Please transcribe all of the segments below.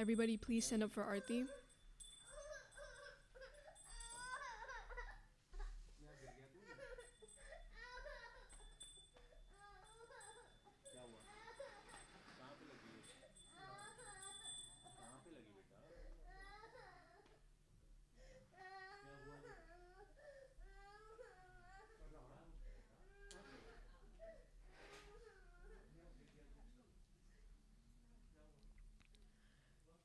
Everybody please stand up for Aarti.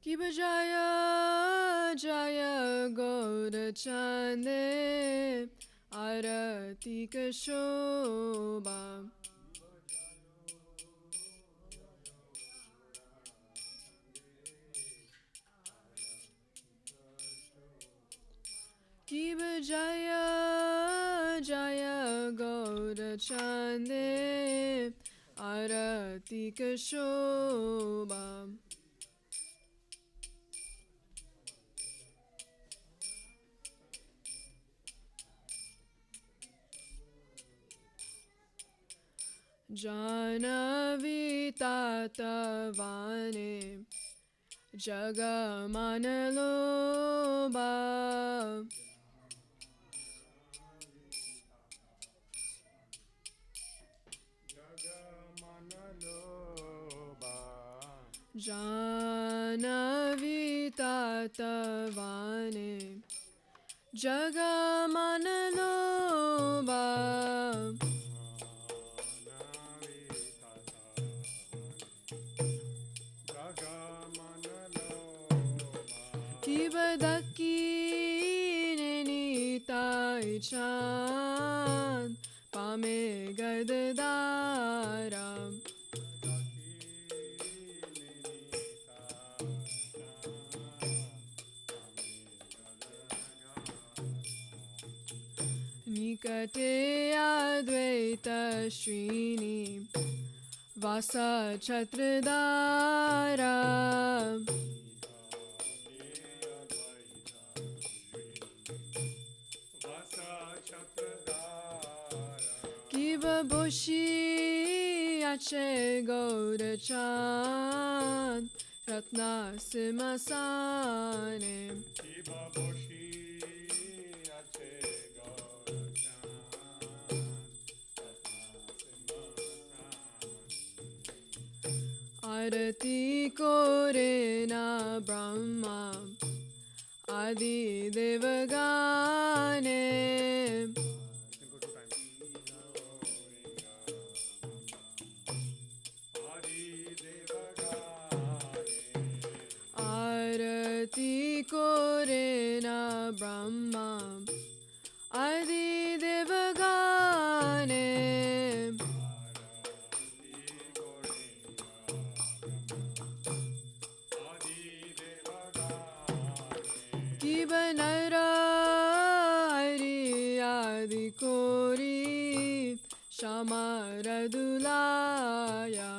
Ki bajaya jaya Gaura Chande Arati ka shobha. Ki bajaya jaya Gaura Chande Arati ka shobha. Janavi tatavane jagamanaloba. Janavi tatavane jagamanaloba. Kibadaki tai chan pame gadadara. Nikate advaita srini vasa chatradara. Kiva boshi ache Gaura Chan Ratna Simasane. Kiva boshi ache Gaura Chan Arati Korena Brahma Adi Devagane. Arati Korena Brahma Adi Devagane. Kibanara Hari Adi Kori Shamaradulaya.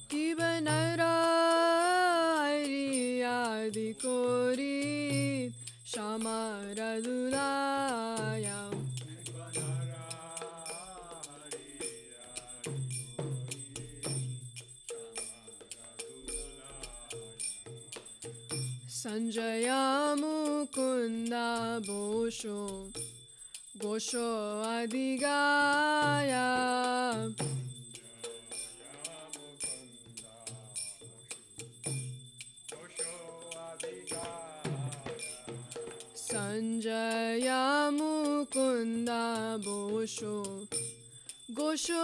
Kibanara Hari Adi Kori Shamaradulaya. Sanjaya Mukunda Bosho Gosho Adigaya. Sanjaya Mukunda Bosho Gosho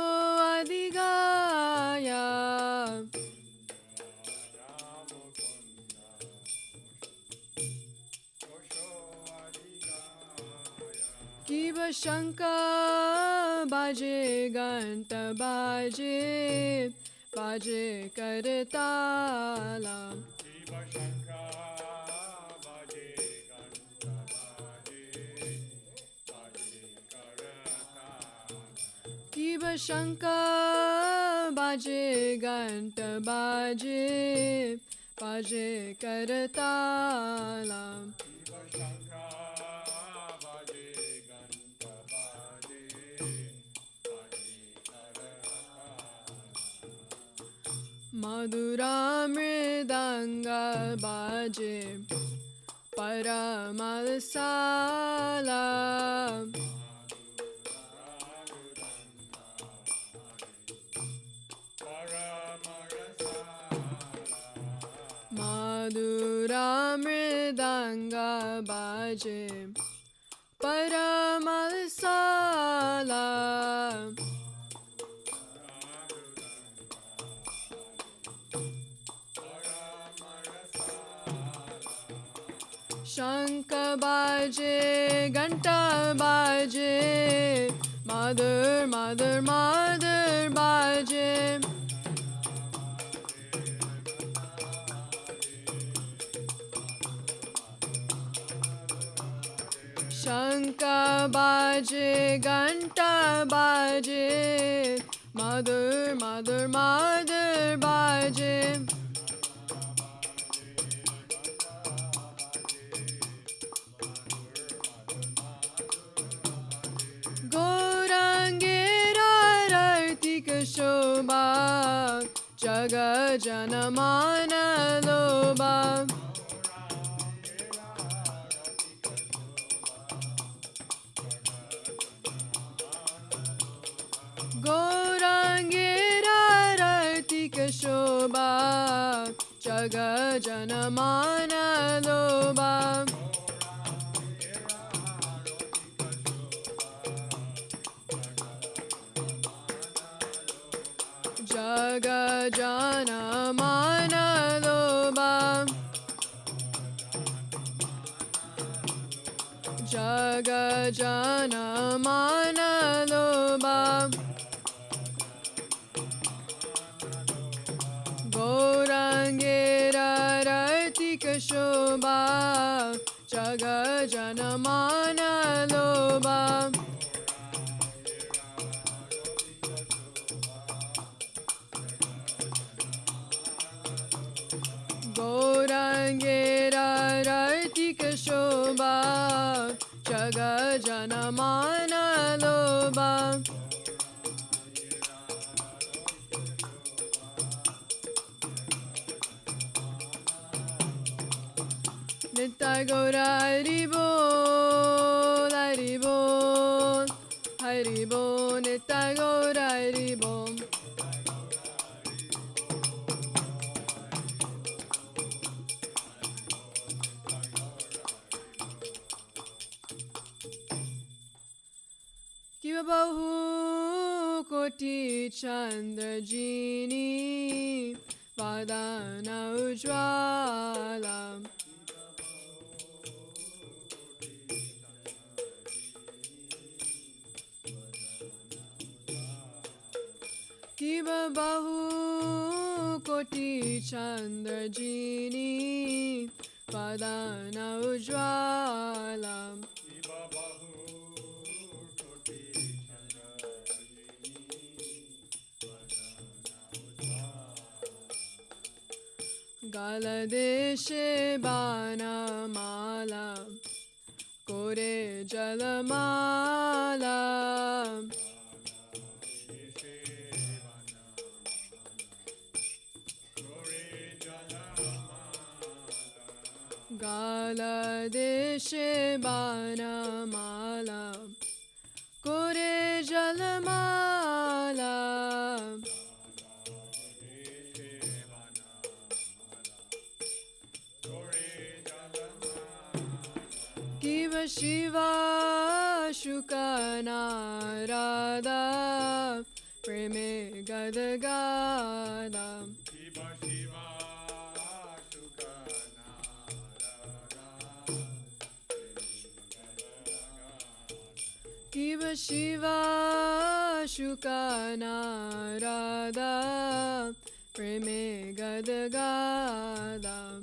Adigaya. Kiva Shanka Baje Ganta Baje Baje Karatala. Kiva Shanka Baje Ganta Baje Baje Karatala. Kiva Shanka Baje Ganta Baje Baje Karatala. Kiva Shanka Baje Ganta Baje Madhura mridanga baje Paramalsala Madhura mridanga baje Paramalsala Shankha baje, Ghanta baje, Madhur, Madhur, Madhur baje. Shankha baje, Ghanta baje, Madhur, Madhur, Madhur baje. Gaurangera Rartika Shobha Jaga Janamana Loba Gaurangera Rartika Shobha Jaga Janamana Loba Jaga Jana Mana Loba Jaga Jana Mana Loba Gaurangera Rartika Shobha Jaga Jana Mana Loba Gaurangera Rartika Shobha Jaga Janamana Loba Nitya Gaura Haribol Haribol Haribol Nitya Gaura Haribol Kiva Bahu Koti Chandrajini Vadana Ujjvala Kiva Bahu Koti Chandrajini Vadana Ujjvala Galadeshe Bana Mala Kore Jalamala Galadeshe Bana Mala Kore Jalamala Kiva Shiva Shukanarada Preme Gadagada Kiva Shiva Shukanarada Preme Gadagada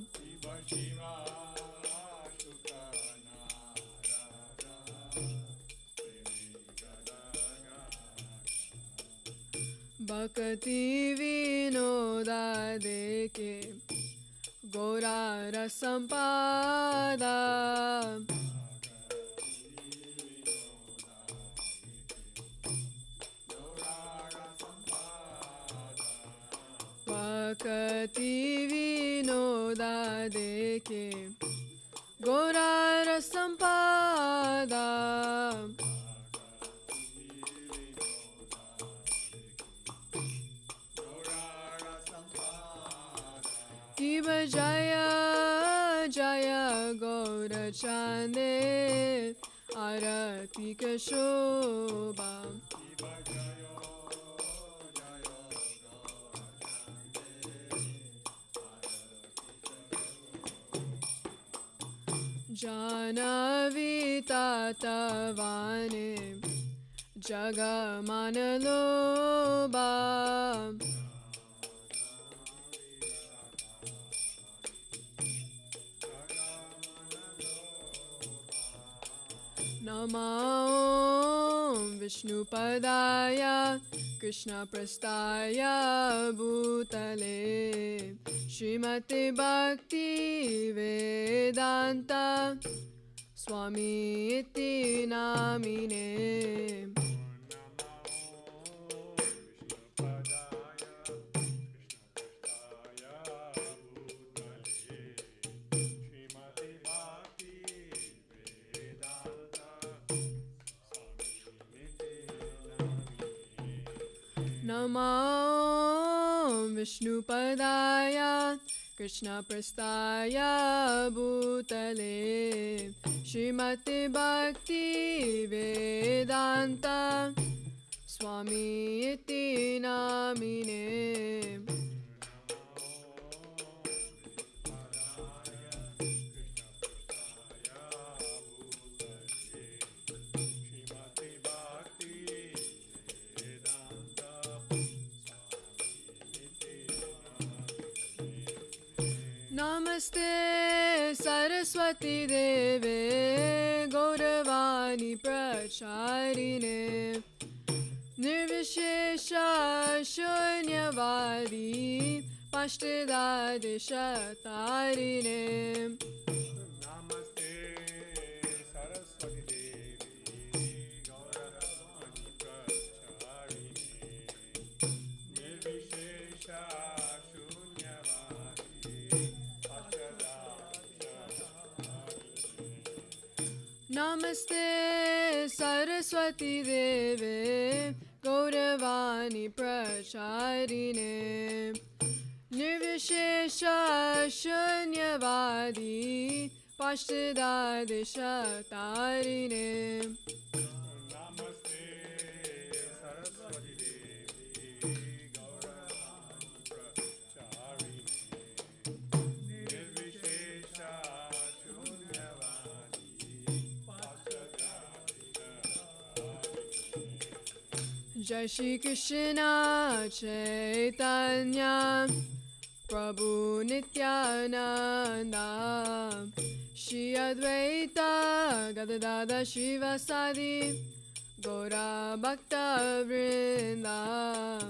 Bhakti Vinoda Deke Gora Rasampada prakati vinoda deke Gorara sampada Kiba jaya jaya Gaura chande Arati ka shobha Janavi tatavane Jagamanaloba Namo Vishnupadaya Krishna Prastaya Bhutale Srimati Bhakti Vedanta Swami Iti Namine Namo Vishnupadaya Krishna Prastaya Bhutale Srimati Bhakti Vedanta Swami Iti Namine Namaste Saraswati Deve Gauravani Pracharine Nirvishesha Shunyavadi Pashtadadishatarine Namaste Saraswati Devi Gauravani Pracharine Nirvishesha Namaste Saraswati Deve Gauravani Pracharine Nirvishesha Shunyavadi Pashtadadishatarine Namaste Saraswati Devi Gauravani Pracharine Nirvishesha Jai Shri Krishna Chaitanya Prabhu Nityananda Shri Advaita Gadadada Shivasadi Gaura Bhakta Vrinda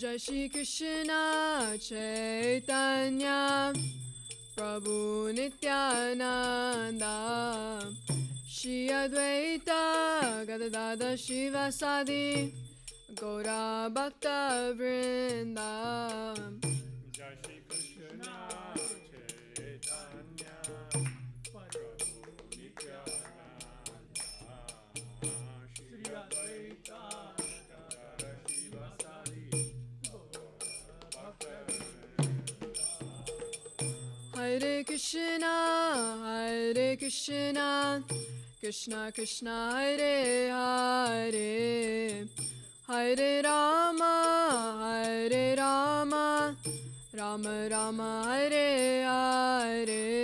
Jai Shri Krishna Chaitanya Prabhu Nityananda Shri Advaita Gadadada Shivasadi Gaura Bhakta Vrinda Jai Shri Krishna Chaitanya Prabhu Nityananda Shri Advaita Gadadara Shivasadi Gaura Hare Krishna Krishna Krishna Hare Hare Hare Rama Rama Rama Hare Hare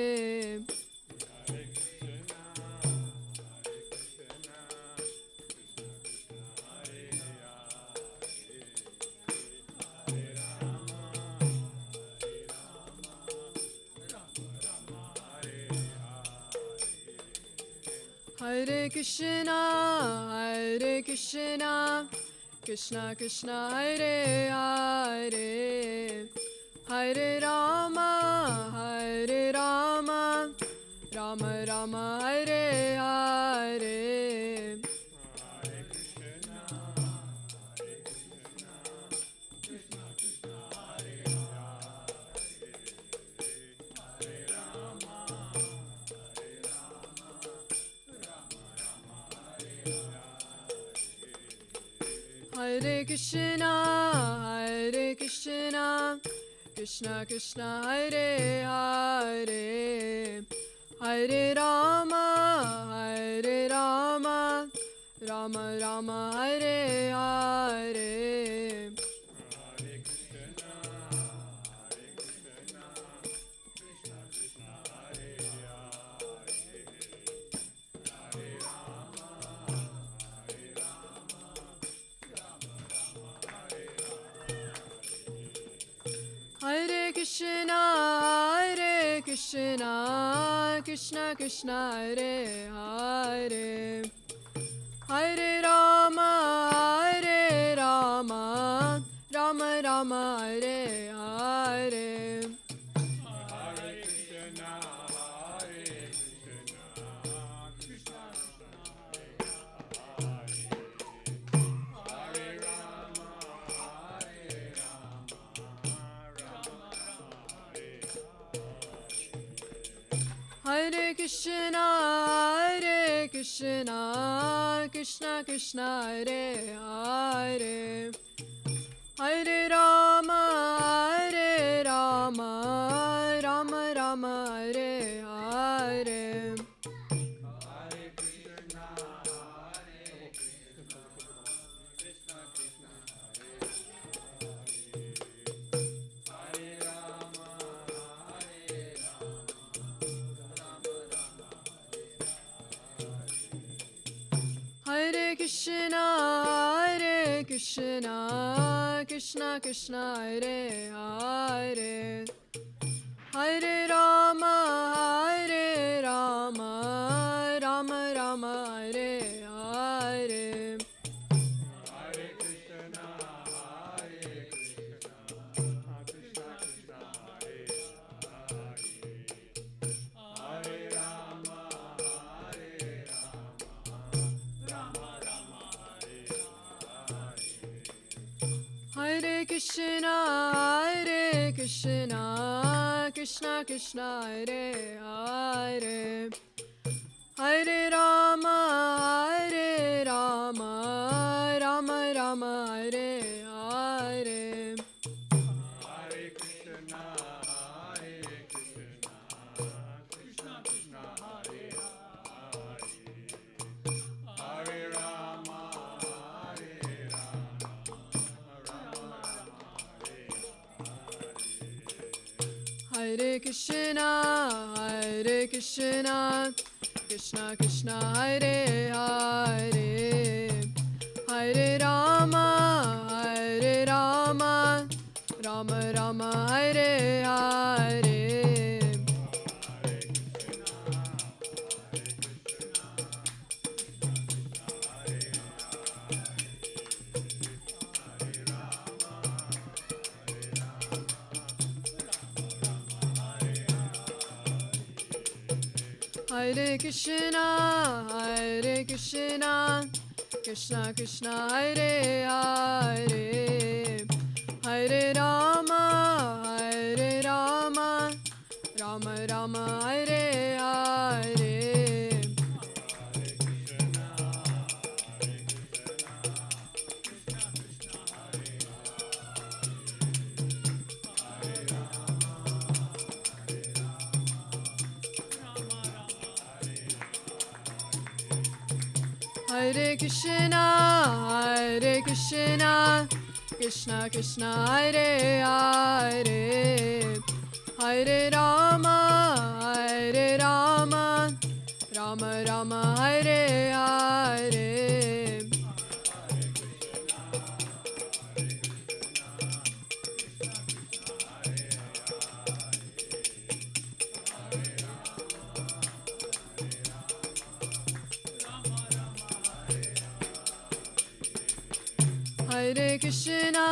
Hare Krishna Krishna Krishna Hare Hare, Hare Rama Hare Rama, Rama Rama Hare Hare. Hare Krishna, Hare Krishna, Krishna Krishna Hare Hare, Hare Rama, Hare Rama, Rama Rama Hare Hare. Hare Krishna, Hare Krishna, Krishna Krishna Hare Hare, Hare Rama, Hare Rama, Rama Rama Hare Hare. Hare Krishna, Hare Krishna, Krishna Krishna Hare Hare, Hare Rama, Hare Rama, Rama Rama Hare Hare. Hare Krishna, Hare Krishna, Krishna Krishna Hare Hare, Hare Rama, Hare Rama, Rama Rama Hare Hare. Hare Krishna, Hare Krishna, Krishna Krishna Hare Hare, Hare Rama, Hare Rama, Rama Rama Hare Hare. Hare Krishna, Hare Krishna, Krishna Krishna Hare Hare, Hare Rama, Hare Rama, Rama Rama Hare Hare. Hare Krishna, Hare Krishna, Krishna Krishna Hare Hare, Hare Rama, Hare Rama, Rama Rama Hare Hare. Hare Krishna, Hare Krishna, Krishna Krishna Hare Hare, Hare Rama, Hare Rama, Rama Rama Hare Hare. Hare Krishna,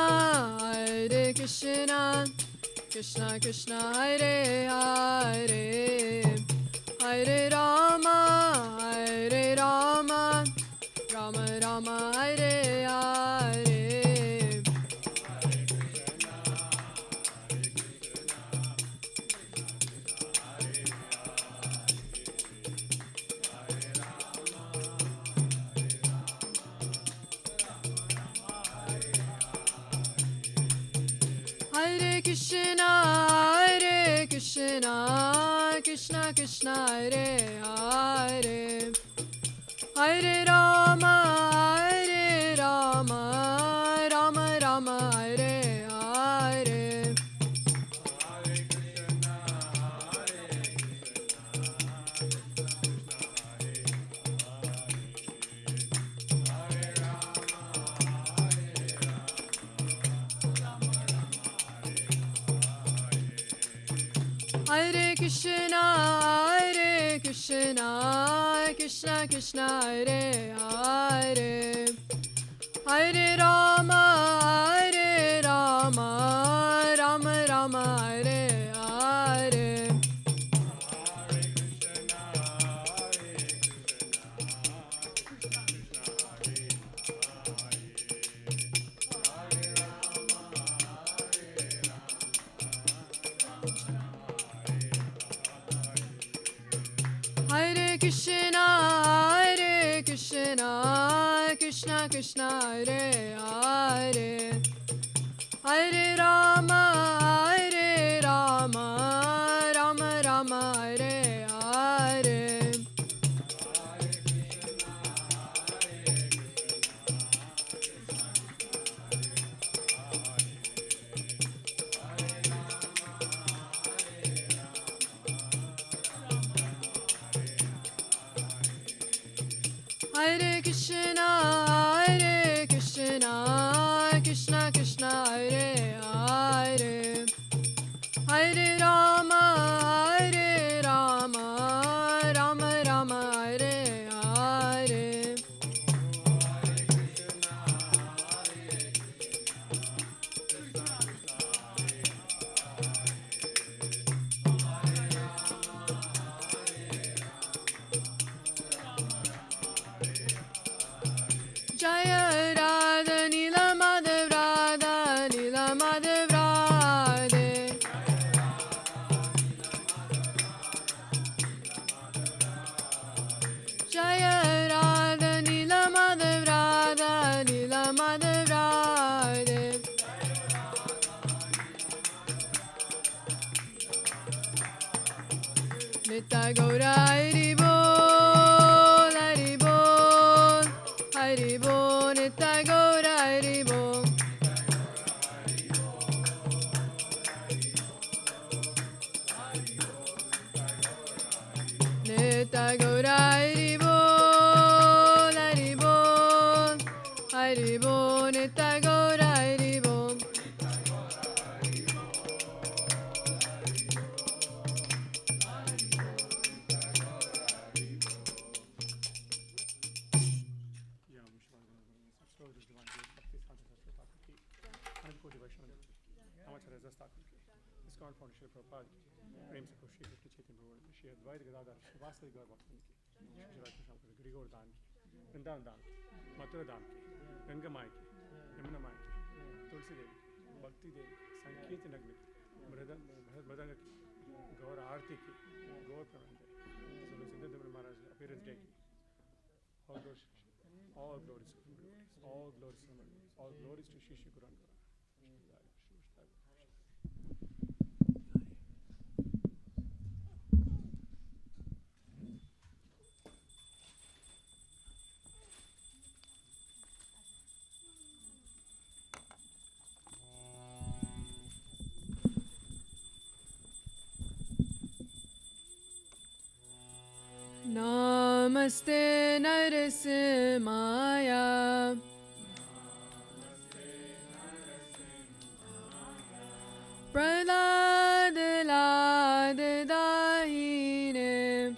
Krishna Krishna, Hare Hare, Hare Rama, Rama Rama, Hare Hare. Hare Krishna, Krishna Krishna, Hare Hare, Hare Rama, Rama Rama, Hare Hare. Hare Krishna, Krishna Krishna, Hare Hare, Hare Rama, Rama Rama, Hare Hare. Hare Krishna, Krishna Krishna, Hare Hare, Hare Rama, Rama Rama, Hare Hare. Hare Krishna, Krishna Krishna, Hare Hare, Hare Rama, Rama Rama, Hare Hare. Jaya Radha Nila Madhav Radha, Nila Madhav Radhe. Jaya Radha Nila Madhav Radha, Nila Madhav Radhe. Nitya Gaura Hari Bol, Hari Bol, Hari Bol, Nitya Gaura Hari Bol. Nitya Gaura Hari Bol, Hari Bol, Hari Bol, Nitya Gaura Hari Bol. Foundation Prabhupada, प्रेम से खुशी कृष्ण चैतन्य प्रभु श्री अद्वैत गदाधर श्रीवासदि गौर भक्तन की श्री राधा श्याम के गिरिगौर दान की वृंदावन दान की मथुरा दाम की गंगा माई की यमुना माई की तुलसी देवी की भक्ति देवी संकीर्तन अग्नि की मृदंग की गौर आरती की गौर प्रबंध इंद्रद्युम्न महाराज अपीयरेंस डे की all glories to all glories to Shri Shri Guru Guru. Namaste Narasimhaya, Prahlad Lad Dahine,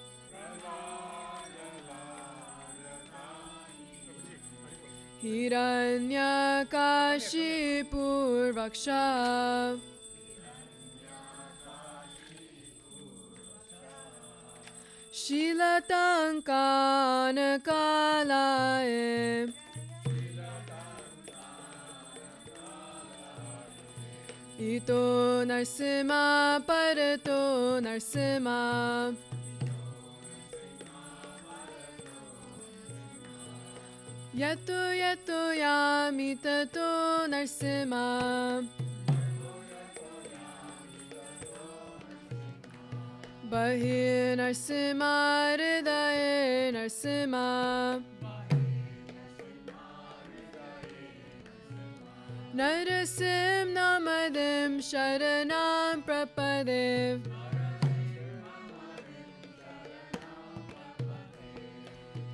Hiranyakashipurvaksha Shilatankanakalaye Ito Narsima Parato Narsima Yato Yato Yami Tato Narsima Bahir Narsima Hridaye Narsima Narasim Namadim Sharanam Prapadev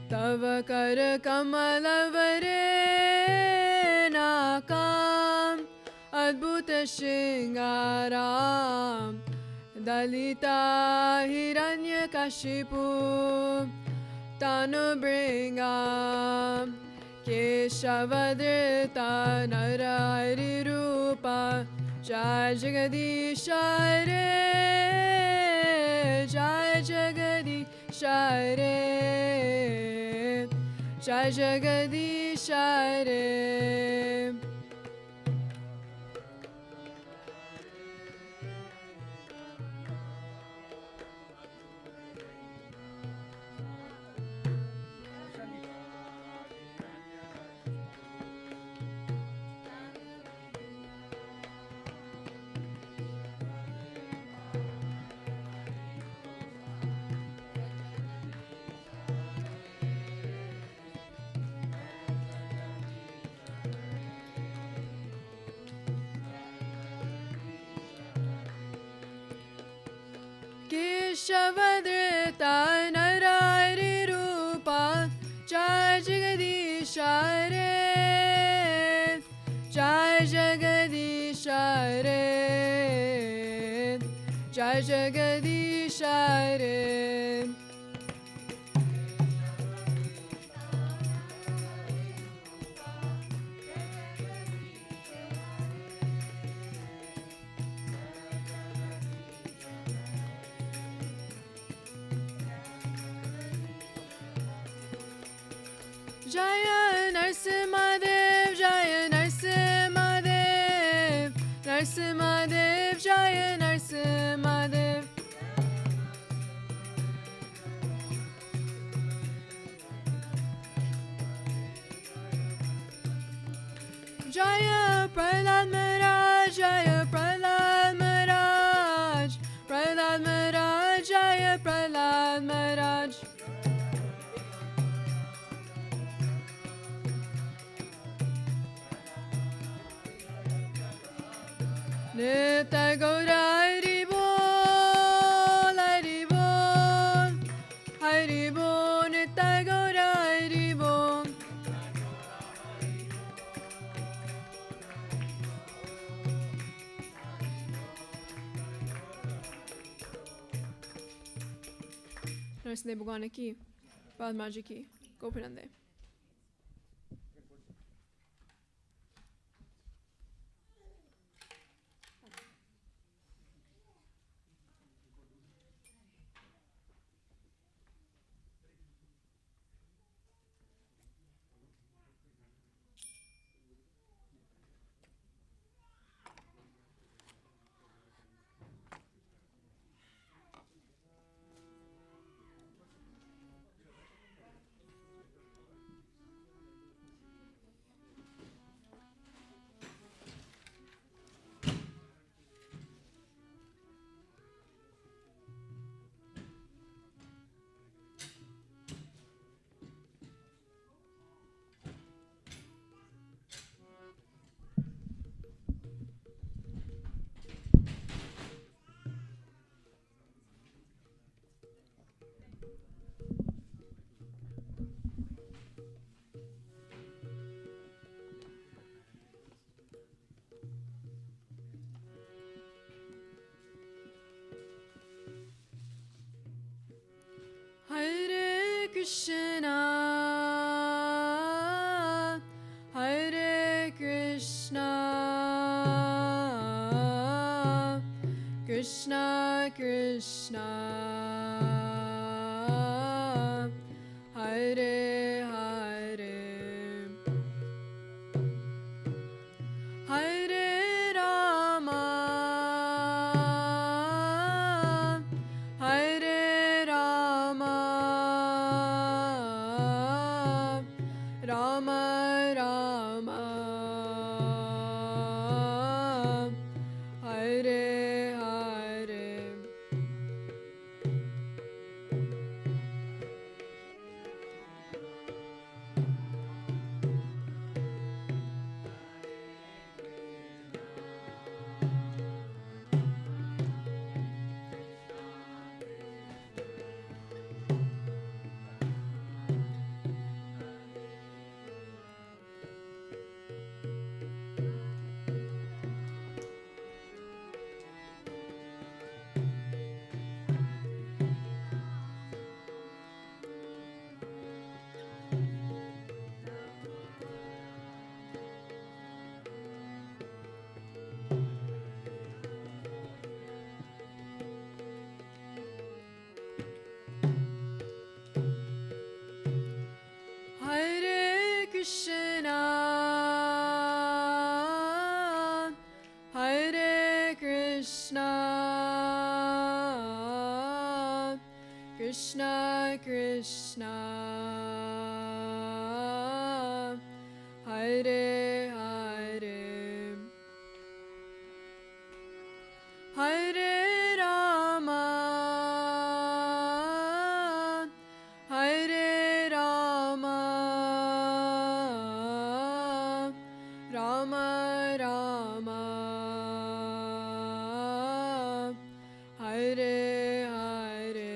Tava Kara Kamalavare Nakam Adbhuta Shingaram Dalita Hiranyakashipu Tanubringam Keshavadrita Narahari Rupa Jai Jagadisha Re Jai Jagadisha Re Jai Jagadisha Re Keshavadrita Narahari Rupa Jai Jagadisha Re Jai Jagadisha Re Jai Jagadisha Re Jaya Narsimadev, Jaya Narsimadev, Narsimadev, Jaya Narsimadev. Jaya Prahlad Maharaj, Jaya Prahlad Maharaj, Prahlad Maharaj, Jaya Prahlad Maharaj. Nitya Gaura Hari Bol, Hari Bol, Hari Bol, Nitya Gaura Hari Bol. Narasimha Bhagwan ki, Padma Ji ki, Gopinande. Hare Krishna, Krishna Krishna, Hare Hare, Hare Rama, Hare Rama, Rama Rama, Hare Hare. Hare Krishna, Hare Krishna, Krishna Krishna, Hare Hare, Hare Rama, Hare Rama, Rama Rama, Hare Hare.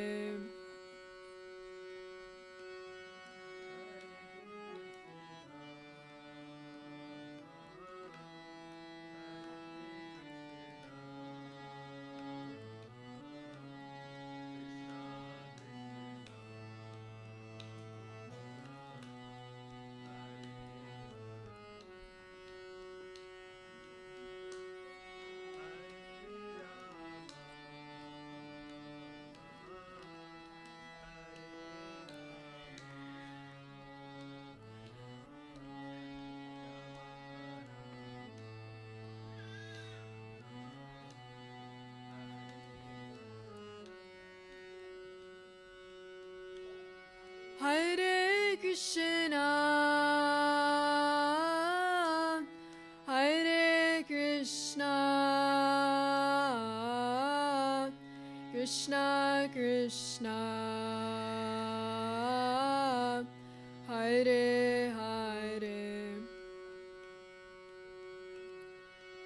Hare Krishna, Hare Krishna, Krishna Krishna, Hare Hare,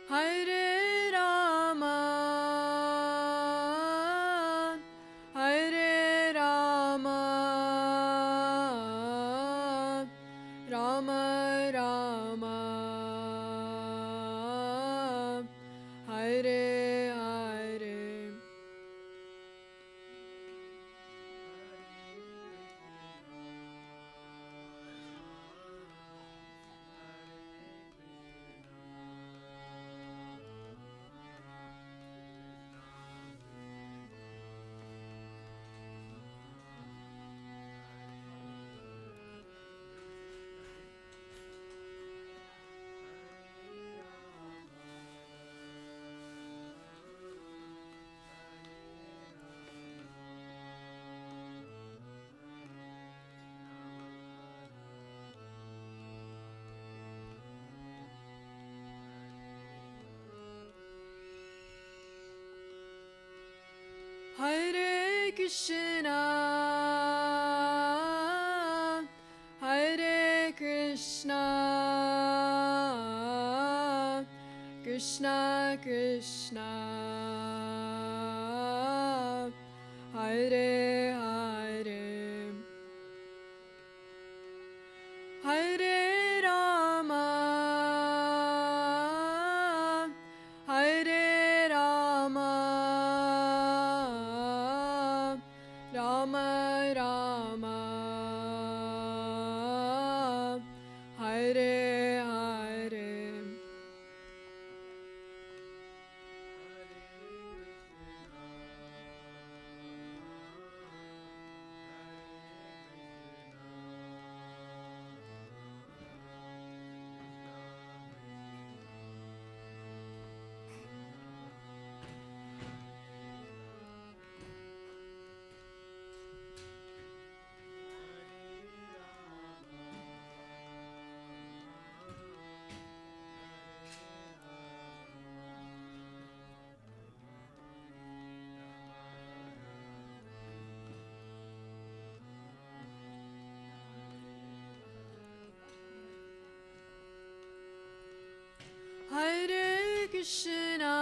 Hare Rama, Hare Rama, Rama Rama, Hare Hare. Hare Krishna, Hare Krishna, Krishna Krishna, Hare Hare, Hare Rama, Hare Rama, Rama Rama, Hare Hare. Krishna,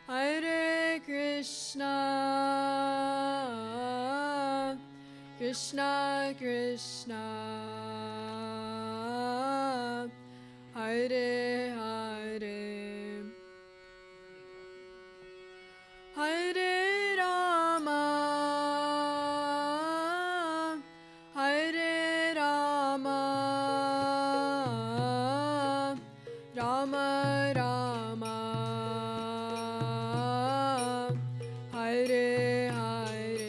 Hare Krishna, Krishna Krishna, Hare Hare, Hare Rama, Hare Rama, Rama Rama, Hare Hare.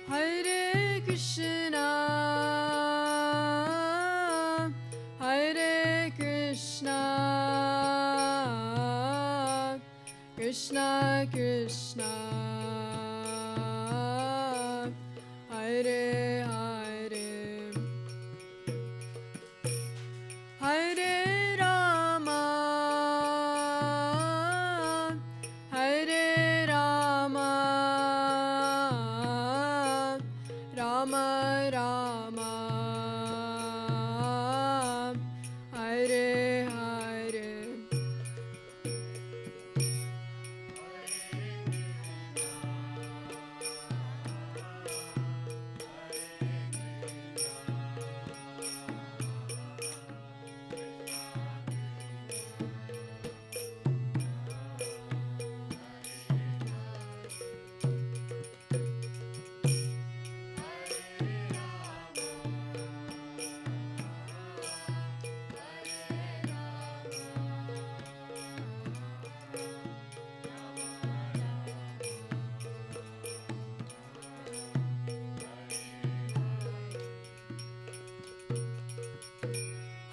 Hare Krishna, Hare Krishna, Krishna Krishna, Hare Hare, Hare Rama, Hare Rama, Rama Rama, Hare Hare.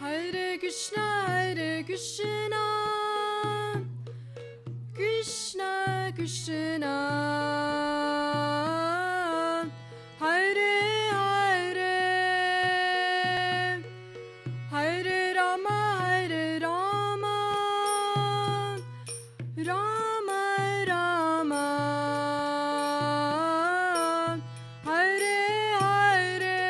Hare Krishna, Hare Krishna, Krishna Krishna, Hare Hare, Hare Rama, Hare Rama, Rama Rama, Hare Hare.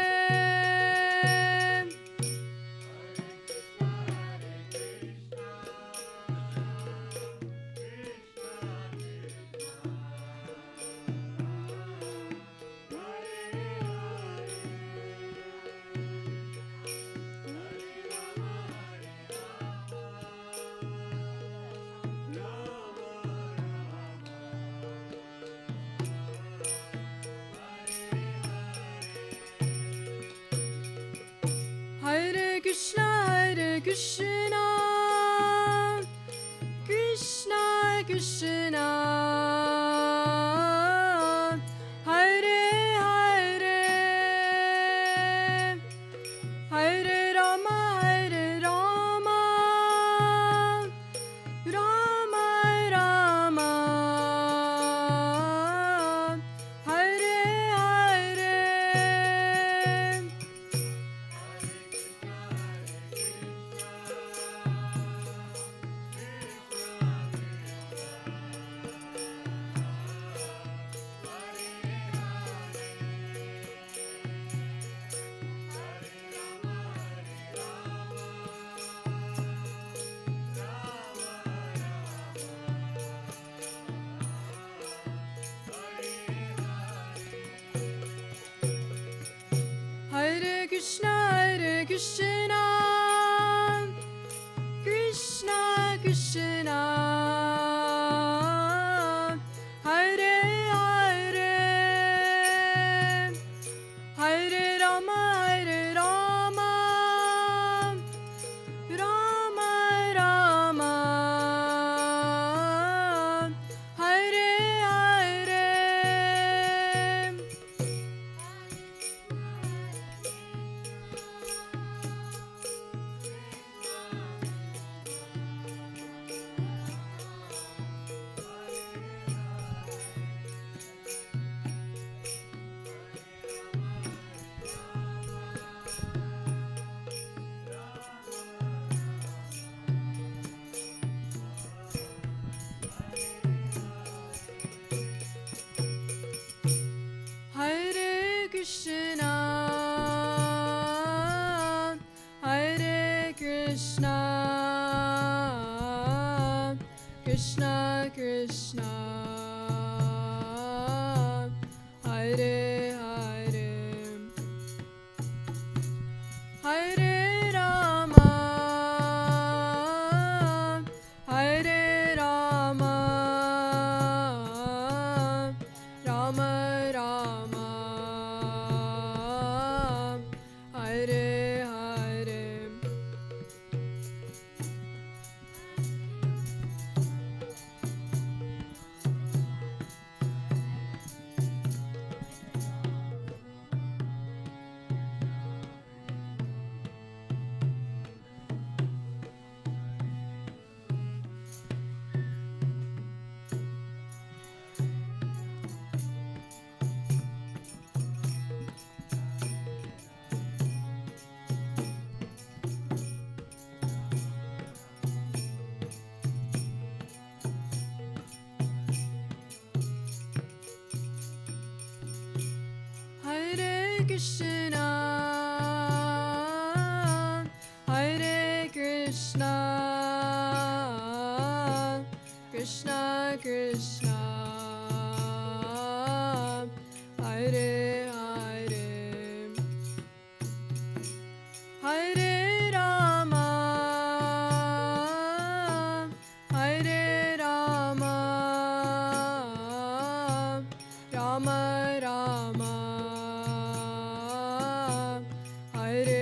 Hare Krishna, Hare Krishna, Krishna Krishna, Hare Hare, Hare Rama, Hare Rama, Rama Rama, Hare Hare. Hare Krishna, Krishna Krishna, Hare Hare, Hare Rama, Hare Rama, Rama Rama, Hare Hare.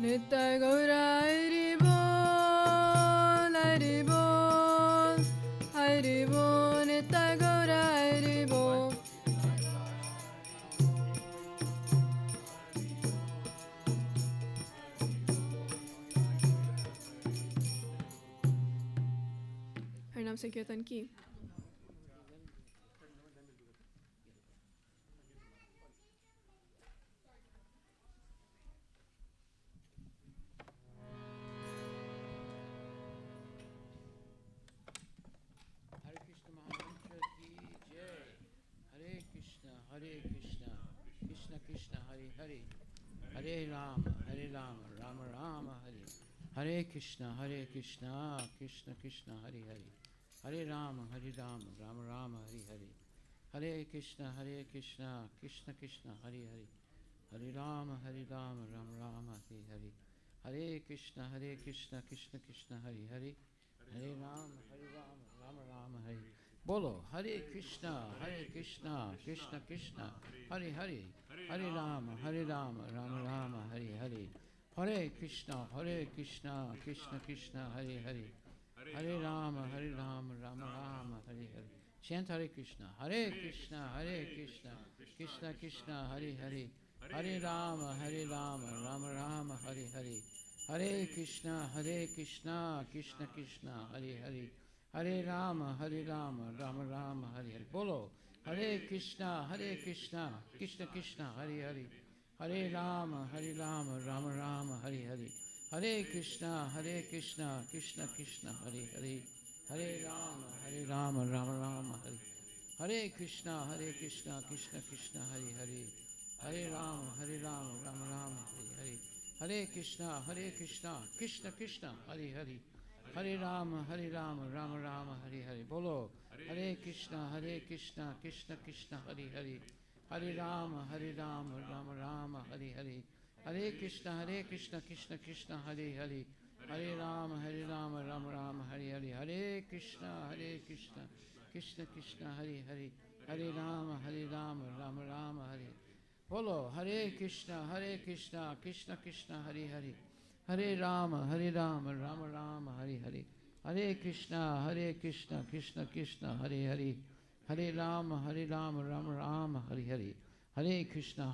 Nitya Gaura Hari Bol, Hari Bol, Hari Bol, Nitya Gaura Hari Bol. हरिनाम संकीर्तन की Hare Rama, Hare Rama, Rama Rama, Hare Hare Krishna, Krishna Krishna, Hare Hare, Hare Rama, Rama Rama, Hare Hare, Hare Krishna, Krishna Krishna, Hare Hare, Hare Rama, Rama Rama, Hare Hare, Hare Krishna, Krishna Krishna, Hare Hare, Hare Rama, Rama Rama, Hare. Bolo, Hare Krishna, Krishna Krishna, Hare Hare, Hare Rama, Rama Rama, Hare Hare, Hare Krishna, Krishna Krishna, Hare Hare, Hare Rama, Rama Rama, Hare Hare. Chant Hare Krishna, Krishna Krishna, Hare Hare, Hare Rama, Rama Rama, Hare Hare, Hare Krishna, Krishna Krishna, Hare Hare, Hare Rama, Rama Rama, Hare Hare. Bolo, Hare Krishna, Krishna Krishna, Hare Hare, Hare Rama, Rama Rama, Hare Hare, Hare Krishna, Krishna Krishna, Hare Hare, Hare Rama, Rama Rama, Hare Hare Krishna, Krishna Krishna, Hare Hare, Hare Rama, Rama Rama, Hare Hare, Hare Krishna, Krishna Krishna, Hare Hare, Hare Rama, Rama Rama, Hare Hare. Bolo, Hare Krishna, Krishna Krishna, Hare Hare, Hare Rama, Rama Rama, Hare Hare, Hare Krishna, Krishna Krishna, Hare Hare, Hare Rama, Rama Rama, Hare Hare, Hare Krishna, Krishna Krishna, Hare Hare, Hare Rama, Rama Rama, Hare. Bolo, Hare Krishna, Krishna Krishna, Hare Hare, Hare Rama, Rama Rama, Hare Hare, Hare Krishna, Krishna Krishna, Hare Hare, Hare Rama, Rama Rama, Hare Hare, Hare Krishna,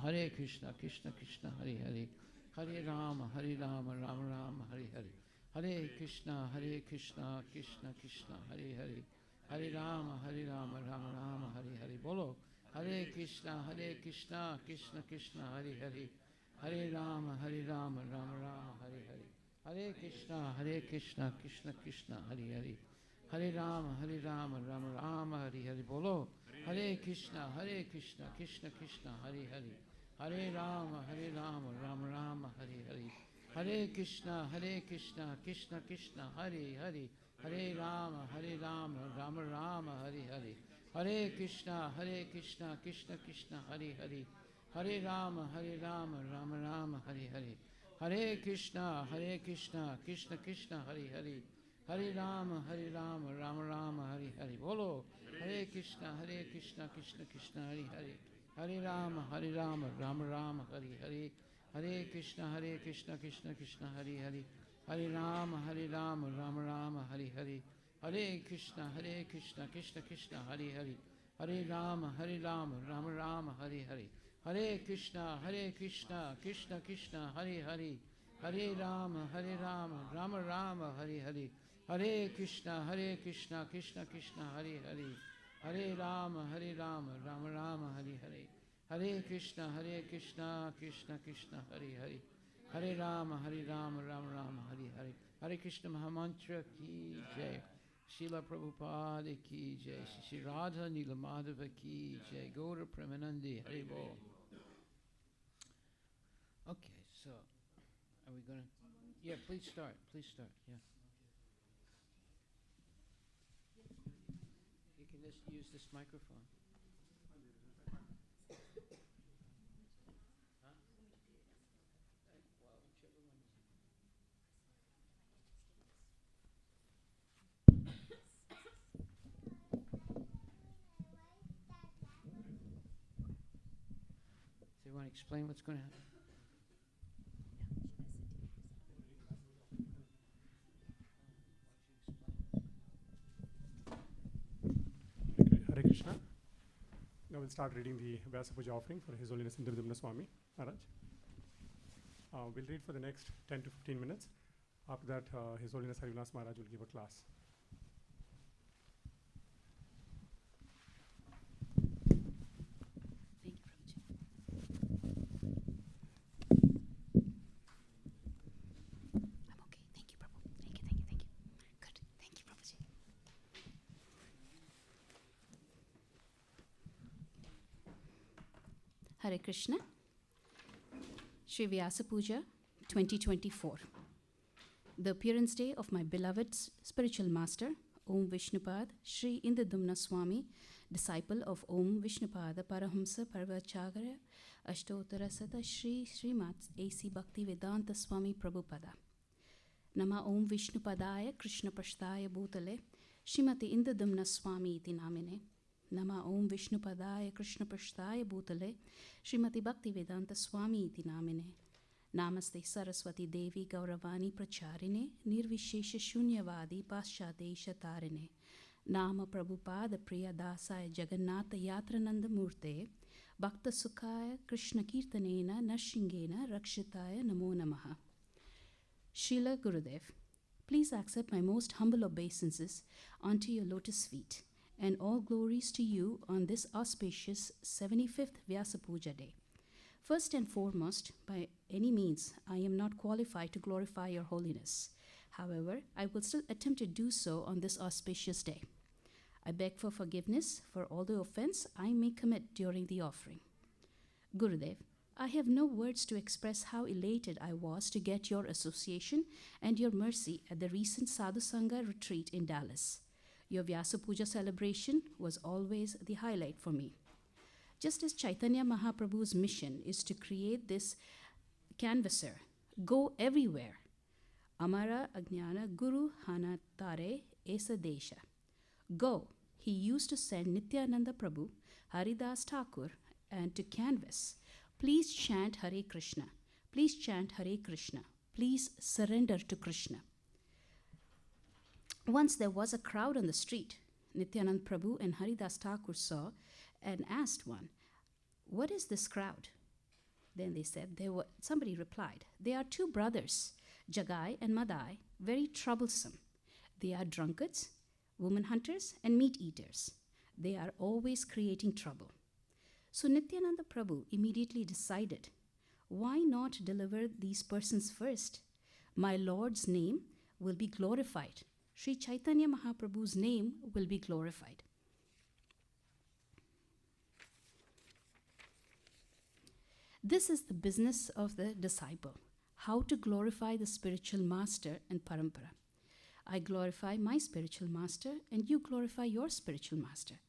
Krishna Krishna, Hare Hare, Hare Rama, Rama Rama, Hare Hare, Hare Krishna, Krishna Krishna, Hare Hare, Hare Rama, Rama Rama, Hare Hare. Bolo, Hare Krishna, Krishna Krishna, Hare Hare, Hare Rama, Rama Rama, Hare Hare, Hare Krishna, Krishna Krishna, Hare Hare, Hare Rama, Rama Rama, Hare Hare. Bolo, Hare Krishna, Krishna Krishna, Hare Hare, Hare Rama, Rama Rama, Hare Hare, Hare Krishna, Krishna Krishna, Hare Hare, Hare Rama, Rama Rama, Hare Hare, Hare Krishna, Krishna Krishna, Hare Hare, Hare Rama, Rama Rama, Hare Hare, Hare Krishna, Krishna Krishna, Hare Hare, Hare Rama, Rama Rama, Hare Hare. Bolo, Hare Krishna, Krishna Krishna, Hare Hare, Hare Rama, Rama Rama, Hare Hare, Hare Krishna, Krishna Krishna, Hare Hare, Hare Rama, Rama Rama, Hare Hare. Hare Krishna, Krishna Krishna, Hare Hare. Hare Rama, Rama Rama, Hare Hare. Hare Krishna, Krishna Krishna, Hare Hare. Hare Rama, Rama Rama, Hare Hare. Hare Krishna, Krishna Krishna, Hare Hare. Hare Rama, Rama Rama, Hare Hare. Hare Krishna, Krishna Krishna, Hare Hare. Hare Rama, Rama Rama, Hare Hare. Hare Krishna Mahamantra ki jai. Srila Prabhupada ki jai. Shri Radha Nila Madhava ki jai. Gaura Premanandi, Hare Bol. Okay, so are we going to? Yeah, please start. Yeah. You can just use this microphone. Huh? Well, whichever one. So you want to explain what's going to happen? Okay, Hare Krishna. Now we'll start reading the Vyasa Puja offering for His Holiness Indradyumna Swami Maharaj. We'll read for the next 10 to 15 minutes. After that, His Holiness Harivilas Maharaj will give a class. Hare Krishna. Shri Vyasa Puja 2024. The appearance day of my beloved spiritual master, Om Vishnupad, Shri Indradyumna Swami, disciple of Om Vishnupada Parahamsa Parvachagarya Ashtottara Sata Shri Srimat A.C. Bhakti Vedanta Swami Prabhupada. Nama Om Vishnupadaya Krishna Pashtaya Bhutale Srimati Indradyumna Swami iti namine. Nama Om Vishnupadaya Krishna Pashtaya Bhutale Srimati Bhakti Vedanta Swami iti namine. Namaste Saraswati Devi Gauravani Pracharine Nirvishesha Shunyavadi Paschadesha Tarine. Nama Prabhupada Priya Dasaya Jagannatha Yatrananda Murte Bhakta Sukhaya Krishna Kirtanena Nashingena Rakshitaya Namo Namaha. Srila Gurudev, please accept my most humble obeisances unto your lotus feet, and all glories to you on this auspicious 75th Vyasa Puja day. First and foremost, by any means, I am not qualified to glorify your holiness. However, I will still attempt to do so on this auspicious day. I beg for forgiveness for all the offense I may commit during the offering. Gurudev, I have no words to express how elated I was to get your association and your mercy at the recent Sadhu Sangha retreat in Dallas. Your Vyasa Puja celebration was always the highlight for me. Just as Chaitanya Mahaprabhu's mission is to create this canvasser, go everywhere. Amara Ajnana Guru Hanatare Esa Desha. Go, he used to send Nityananda Prabhu, Haridas Thakur, and to canvas. Please chant Hare Krishna. Please chant Hare Krishna. Please surrender to Krishna. Once there was a crowd on the street. Nityanand Prabhu and Haridas Thakur saw and asked one, "What is this crowd?" Then they said, somebody replied, "They are two brothers, Jagai and Madai, very troublesome. They are drunkards, woman hunters, and meat eaters. They are always creating trouble." So Nityananda Prabhu immediately decided, why not deliver these persons first? My Lord's name will be glorified. Sri Chaitanya Mahaprabhu's name will be glorified. This is the business of the disciple, how to glorify the spiritual master and parampara. I glorify my spiritual master and you glorify your spiritual master.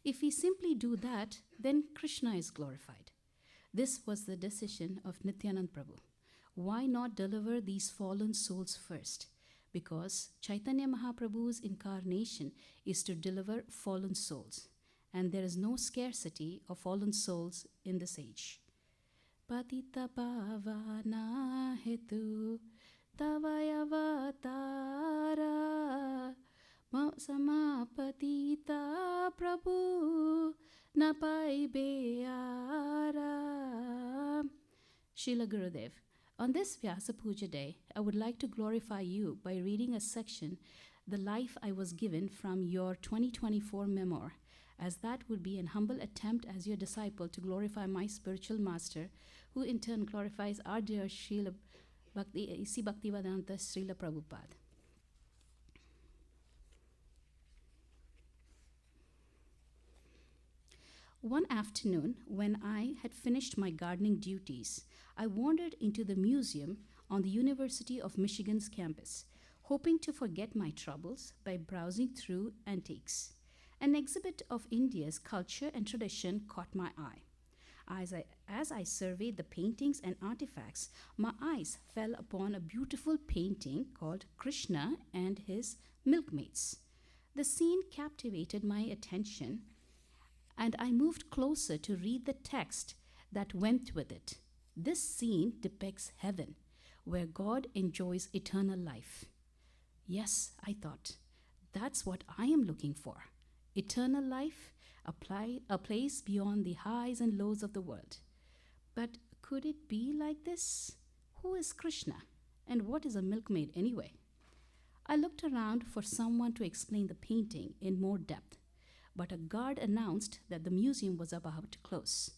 If we simply do that, then Krishna is glorified. This was the decision of Nityanand Prabhu. Why not deliver these fallen souls first? Because Chaitanya Mahaprabhu's incarnation is to deliver fallen souls, and there is no scarcity of fallen souls in this age. Patita pavana hetu tavayava avatara samapatita Prabhu napai beara. Srila Gurudev, on this Vyasa Puja day, I would like to glorify you by reading a section, The Life I Was Given, from your 2024 memoir, as that would be an humble attempt as your disciple to glorify my spiritual master, who in turn glorifies our dear Srila Bhaktivedanta Srila Prabhupada. One afternoon, when I had finished my gardening duties, I wandered into the museum on the University of Michigan's campus, hoping to forget my troubles by browsing through antiques. An exhibit of India's culture and tradition caught my eye. As I surveyed the paintings and artifacts, my eyes fell upon a beautiful painting called Krishna and His Milkmaids. The scene captivated my attention, and I moved closer to read the text that went with it. This scene depicts heaven, where God enjoys eternal life. Yes, I thought, that's what I am looking for. Eternal life, a place beyond the highs and lows of the world. But could it be like this? Who is Krishna? And what is a milkmaid anyway? I looked around for someone to explain the painting in more depth, but a guard announced that the museum was about to close.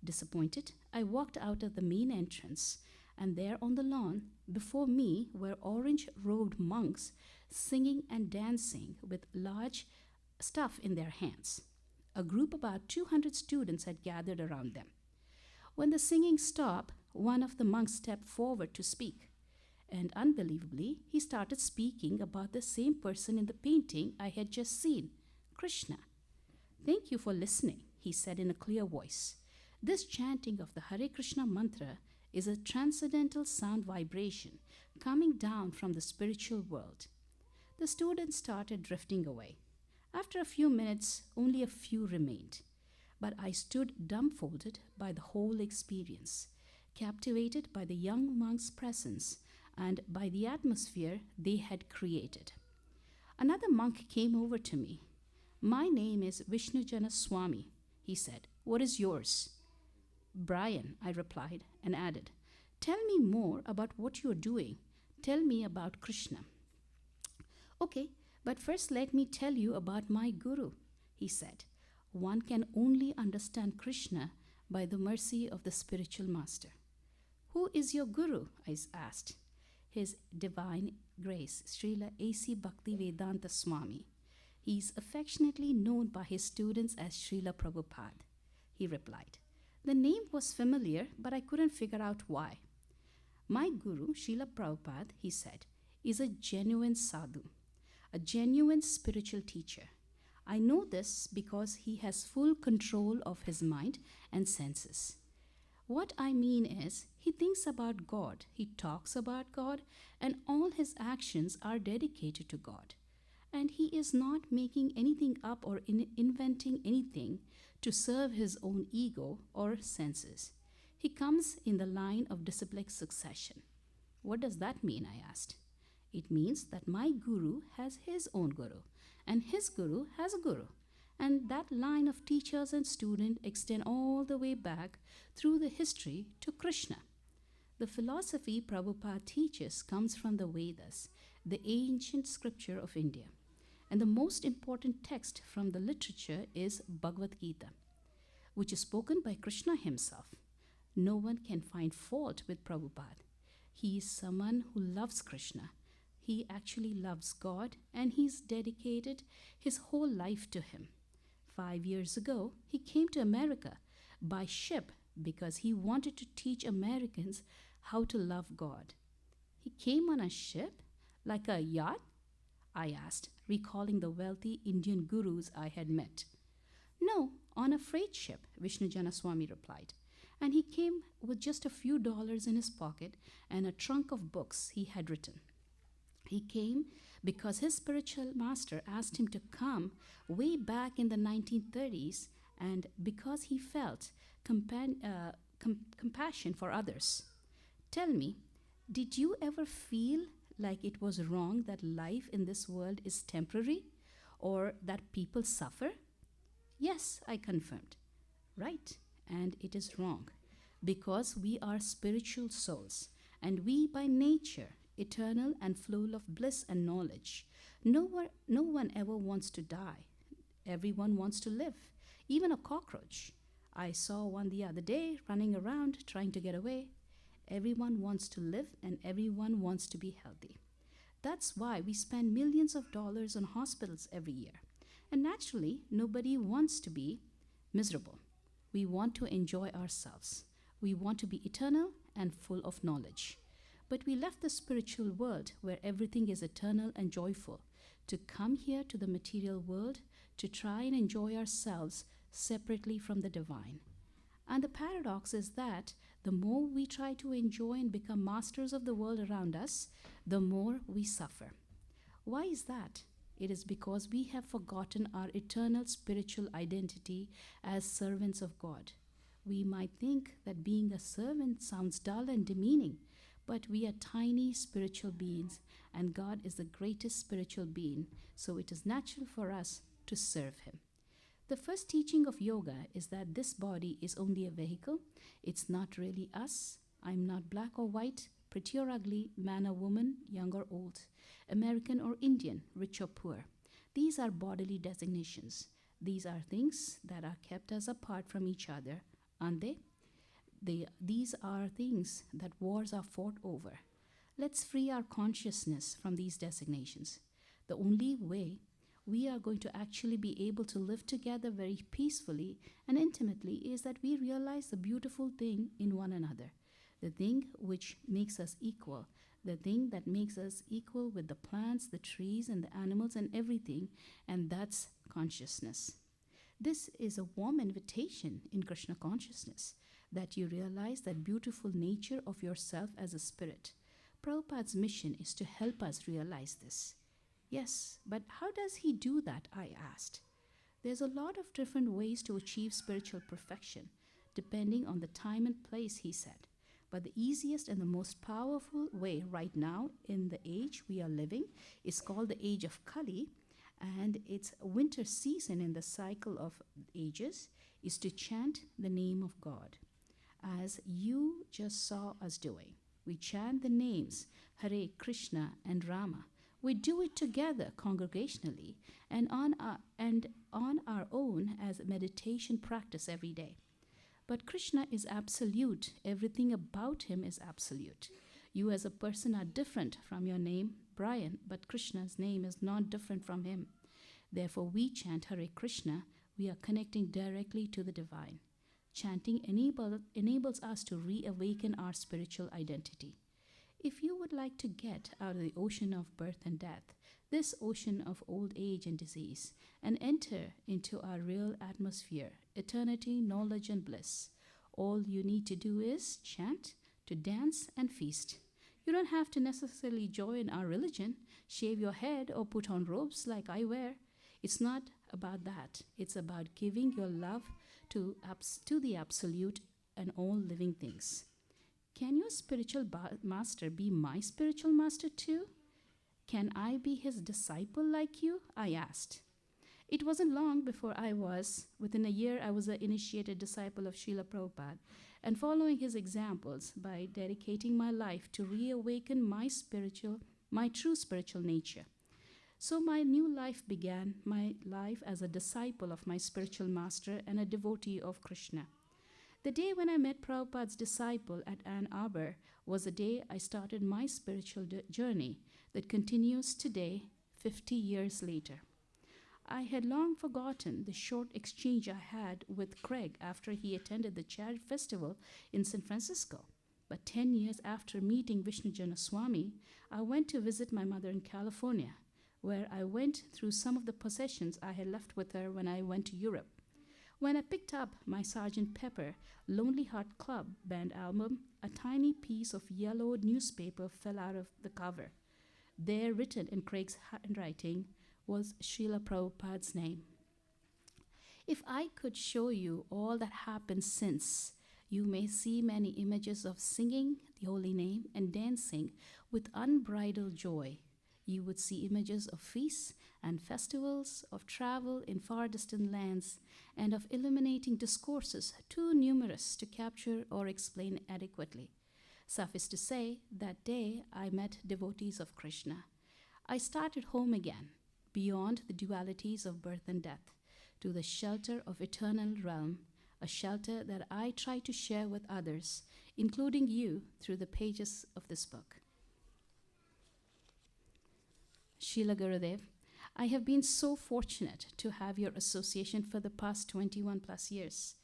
Disappointed, I walked out of the main entrance, and there on the lawn before me were orange-robed monks singing and dancing with large stuff in their hands. A group about 200 students had gathered around them. When the singing stopped, one of the monks stepped forward to speak, and unbelievably, he started speaking about the same person in the painting I had just seen, Krishna. "Thank you for listening," he said in a clear voice. "This chanting of the Hare Krishna mantra is a transcendental sound vibration coming down from the spiritual world." The students started drifting away. After a few minutes, only a few remained. But I stood dumbfounded by the whole experience, captivated by the young monks' presence and by the atmosphere they had created. Another monk came over to me. "My name is Indradyumna Swami," he said. "What is yours?" "Brian," I replied, and added, "Tell me more about what you are doing. Tell me about Krishna." "Okay, but first let me tell you about my guru," he said. "One can only understand Krishna by the mercy of the spiritual master." "Who is your guru?" I asked. "His Divine Grace, Srila A.C. Bhaktivedanta Swami. He is affectionately known by his students as Srila Prabhupada," he replied. The name was familiar, but I couldn't figure out why. "My guru, Srila Prabhupada," he said, "is a genuine sadhu, a genuine spiritual teacher. I know this because he has full control of his mind and senses. What I mean is, he thinks about God, he talks about God, and all his actions are dedicated to God. And he is not making anything up or inventing anything to serve his own ego or senses. He comes in the line of disciplic succession." "What does that mean?" I asked. "It means that my guru has his own guru, and his guru has a guru, and that line of teachers and students extend all the way back through the history to Krishna. The philosophy Prabhupada teaches comes from the Vedas, the ancient scripture of India. And the most important text from the literature is Bhagavad Gita, which is spoken by Krishna himself. No one can find fault with Prabhupada. He is someone who loves Krishna. He actually loves God, and he's dedicated his whole life to him. 5 years ago, he came to America by ship because he wanted to teach Americans how to love God." "He came on a ship? Like a yacht?" I asked, recalling the wealthy Indian gurus I had met. "No, on a freight ship," Indradyumna Swami replied. "And he came with just a few dollars in his pocket and a trunk of books he had written. He came because his spiritual master asked him to come way back in the 1930s, and because he felt compassion for others. Tell me, did you ever feel like it was wrong that life in this world is temporary or that people suffer? Yes, I confirmed. Right, and it is wrong because we are spiritual souls and we by nature eternal and full of bliss and knowledge. No one ever wants to die. Everyone wants to live, even a cockroach. I saw one the other day running around trying to get away. Everyone wants to live and everyone wants to be healthy. That's why we spend millions of dollars on hospitals every year. And naturally, nobody wants to be miserable. We want to enjoy ourselves. We want to be eternal and full of knowledge. But we left the spiritual world where everything is eternal and joyful to come here to the material world to try and enjoy ourselves separately from the divine. And the paradox is that the more we try to enjoy and become masters of the world around us, the more we suffer. Why is that? It is because we have forgotten our eternal spiritual identity as servants of God. We might think that being a servant sounds dull and demeaning, but we are tiny spiritual beings, and God is the greatest spiritual being, so it is natural for us to serve Him. The first teaching of yoga is that this body is only a vehicle. It's not really us. I'm not black or white, pretty or ugly, man or woman, young or old, American or Indian, rich or poor. These are bodily designations. These are things that are kept us apart from each other, aren't they? These are things that wars are fought over. Let's free our consciousness from these designations. The only way we are going to actually be able to live together very peacefully and intimately is that we realize the beautiful thing in one another, the thing which makes us equal, the thing that makes us equal with the plants, the trees, and the animals and everything, and that's consciousness. This is a warm invitation in Krishna consciousness, that you realize that beautiful nature of yourself as a spirit. Prabhupada's mission is to help us realize this. Yes, but how does he do that, I asked. There's a lot of different ways to achieve spiritual perfection, depending on the time and place, he said. But the easiest and the most powerful way right now in the age we are living is called the age of Kali, and it's a winter season in the cycle of ages, is to chant the name of God. As you just saw us doing, we chant the names Hare Krishna and Rama. We do it together congregationally and on our own as a meditation practice every day. But Krishna is absolute. Everything about him is absolute. You as a person are different from your name, Brian, but Krishna's name is not different from him. Therefore, we chant Hare Krishna. We are connecting directly to the divine. Chanting enables us to reawaken our spiritual identity. If you would like to get out of the ocean of birth and death, this ocean of old age and disease, and enter into our real atmosphere, eternity, knowledge, and bliss, all you need to do is chant, to dance, and feast. You don't have to necessarily join our religion, shave your head, or put on robes like I wear. It's not about that. It's about giving your love to the absolute and all living things. Can your spiritual master be my spiritual master too? Can I be his disciple like you? I asked. It wasn't long before within a year, I was an initiated disciple of Srila Prabhupada and following his examples by dedicating my life to reawaken my true spiritual nature. So my new life began, my life as a disciple of my spiritual master and a devotee of Krishna. The day when I met Prabhupada's disciple at Ann Arbor was the day I started my spiritual journey that continues today, 50 years later. I had long forgotten the short exchange I had with Craig after he attended the Chariot Festival in San Francisco. But 10 years after meeting Indradyumna Swami, I went to visit my mother in California, where I went through some of the possessions I had left with her when I went to Europe. When I picked up my Sgt. Pepper Lonely Heart Club Band album, a tiny piece of yellowed newspaper fell out of the cover. There, written in Craig's handwriting, was Srila Prabhupada's name. If I could show you all that happened since, you may see many images of singing the holy name and dancing with unbridled joy. You would see images of feasts and festivals, of travel in far distant lands, and of illuminating discourses too numerous to capture or explain adequately. Suffice to say, that day I met devotees of Krishna. I started home again, beyond the dualities of birth and death, to the shelter of eternal realm, a shelter that I try to share with others, including you, through the pages of this book. Srila Gurudev, I have been so fortunate to have your association for the past 21 plus years.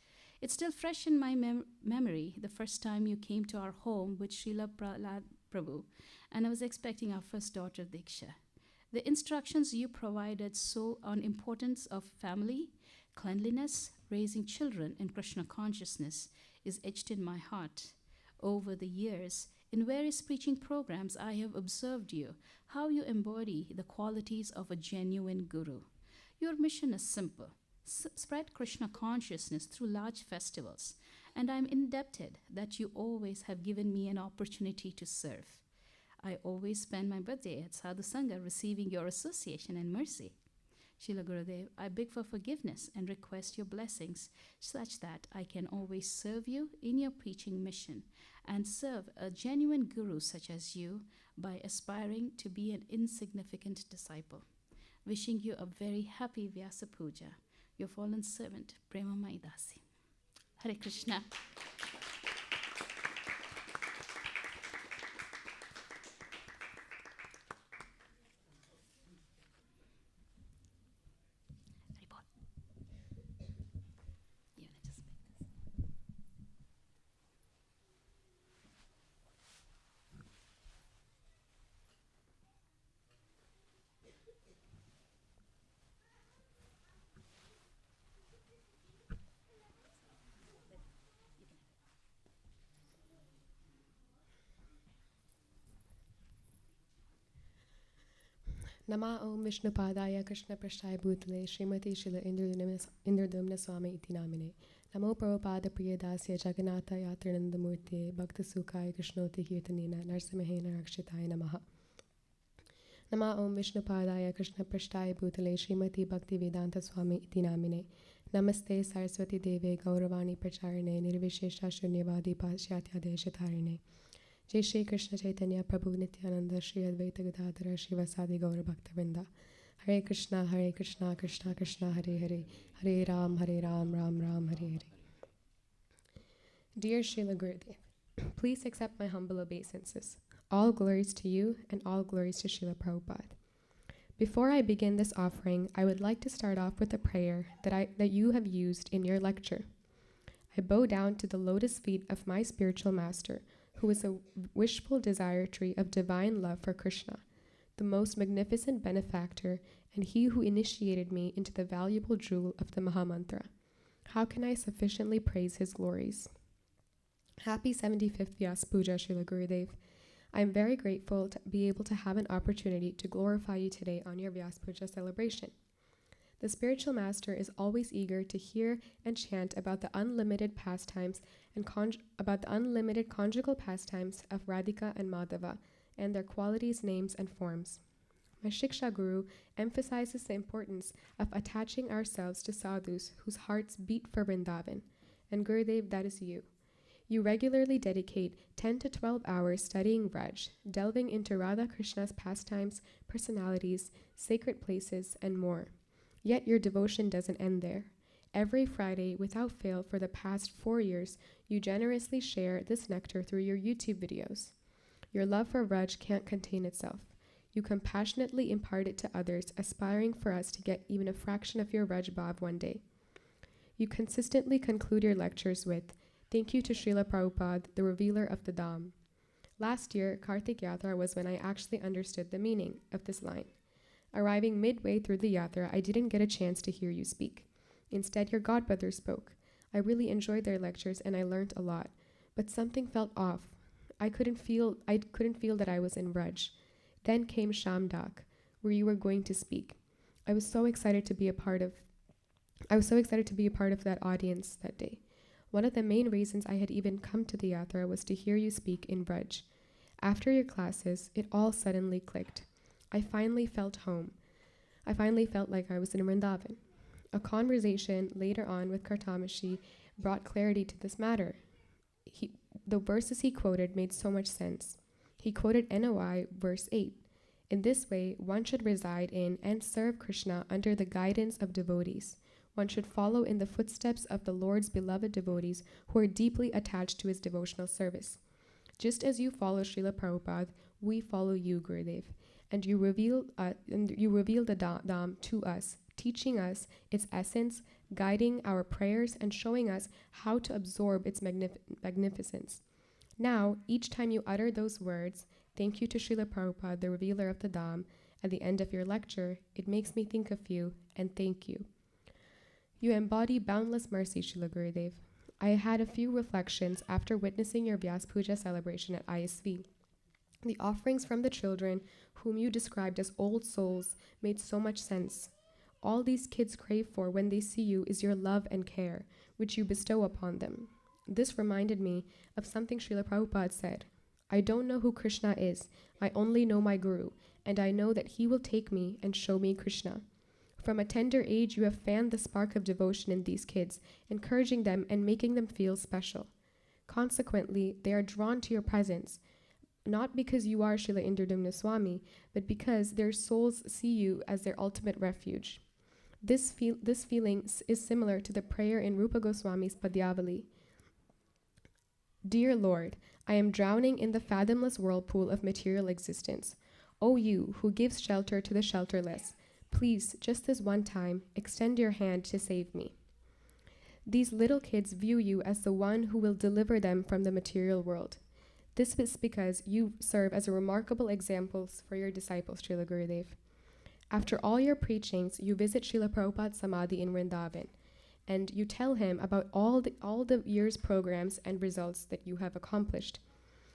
It's still fresh in my memory the first time you came to our home with Srila Prahlad Prabhu, and I was expecting our first daughter, Diksha. The instructions you provided on importance of family, cleanliness, raising children in Krishna consciousness is etched in my heart. Over the years, in various preaching programs, I have observed you, how you embody the qualities of a genuine guru. Your mission is simple: spread Krishna consciousness through large festivals, and I'm indebted that you always have given me an opportunity to serve. I always spend my birthday at Sadhu Sangha receiving your association and mercy. Srila Gurudev, I beg for forgiveness and request your blessings such that I can always serve you in your preaching mission and serve a genuine guru such as you by aspiring to be an insignificant disciple. Wishing you a very happy Vyasa Puja. Your fallen servant, Prema Maidasi. Hare Krishna. Nama Om Vishnu Padaya Krishna Prasthaya Bhutale Srimati Srila Indradyumna Swami Iti Namine Namo Prabhupada Priyadasya Jagannatha Yatrananda Murtye Bhakta Sukhaya Krishnoti Kirtanina Narsimahena Rakshitaya Namaha Nama Om Vishnu Padaya Krishna Prasthaya Bhutale Srimati Bhakti Vedanta Swami Iti Namine Namaste Saraswati Deve Gauravani Pracharine Nirvishesha Shunyavadi Pashyatya Deshatharine Jai Shri Krishna Chaitanya Prabhu Nityananda Shri Advaita Gadadhara Shivasadi Gaura Bhakta Vrinda Hare Krishna Krishna Krishna Hare Hare Hare Ram Ram Ram Hare Hare. Dear Srila Gurudev, please accept my humble obeisances. All glories to you and all glories to Srila Prabhupada. Before I begin this offering, I would like to start off with a prayer that you have used in your lecture. I bow down to the lotus feet of my spiritual master, who is a wishful desire tree of divine love for Krishna, the most magnificent benefactor, and he who initiated me into the valuable jewel of the Mahamantra. How can I sufficiently praise his glories? Happy 75th Vyasa Puja, Srila Gurudev. I am very grateful to be able to have an opportunity to glorify you today on your Vyasa Puja celebration. The spiritual master is always eager to hear and chant about the unlimited pastimes and about the unlimited conjugal pastimes of Radhika and Madhava and their qualities, names, and forms. My Shiksha Guru emphasizes the importance of attaching ourselves to sadhus whose hearts beat for Vrindavan. And Gurudev, that is you. You regularly dedicate 10 to 12 hours studying Vraj, delving into Radha Krishna's pastimes, personalities, sacred places, and more. Yet your devotion doesn't end there. Every Friday, without fail, for the past 4 years, you generously share this nectar through your YouTube videos. Your love for Vraj can't contain itself. You compassionately impart it to others, aspiring for us to get even a fraction of your Vraj Bhav one day. You consistently conclude your lectures with, "Thank you to Srila Prabhupada, the revealer of the Dham." Last year, Kartik Yatra was when I actually understood the meaning of this line. Arriving midway through the Yatra, I didn't get a chance to hear you speak. Instead, your godbrother spoke. I really enjoyed their lectures and I learned a lot, but something felt off. I couldn't feel that I was in Vraj. Then came Shamdak, where you were going to speak. I was so excited to be a part of that audience that day. One of the main reasons I had even come to the Yatra was to hear you speak in Vraj. After your classes, it all suddenly clicked. I finally felt home. I finally felt like I was in Vrindavan. A conversation later on with Kartamashi brought clarity to this matter. The verses he quoted made so much sense. He quoted NOI verse 8. In this way, one should reside in and serve Krishna under the guidance of devotees. One should follow in the footsteps of the Lord's beloved devotees who are deeply attached to his devotional service. Just as you follow Srila Prabhupada, we follow you, Gurudev, and you reveal the Dham to us, teaching us its essence, guiding our prayers, and showing us how to absorb its magnificence. Now, each time you utter those words, thank you to Srila Prabhupada, the revealer of the Dham, at the end of your lecture, it makes me think of you and thank you. You embody boundless mercy, Srila Gurudev. I had a few reflections after witnessing your Vyasa Puja celebration at ISV. The offerings from the children, whom you described as old souls, made so much sense. All these kids crave for when they see you is your love and care, which you bestow upon them. This reminded me of something Srila Prabhupada said. I don't know who Krishna is, I only know my Guru, and I know that he will take me and show me Krishna. From a tender age, you have fanned the spark of devotion in these kids, encouraging them and making them feel special. Consequently, they are drawn to your presence, not because you are Srila Indradyumna Swami, but because their souls see you as their ultimate refuge. This feeling is similar to the prayer in Rupa Goswami's Padyavali. Dear Lord, I am drowning in the fathomless whirlpool of material existence. O you, who gives shelter to the shelterless, please, just this one time, extend your hand to save me. These little kids view you as the one who will deliver them from the material world. This is because you serve as a remarkable example for your disciples, Srila Gurudev. After all your preachings, you visit Srila Prabhupada's Samadhi in Vrindavan, and you tell him about all the year's programs and results that you have accomplished.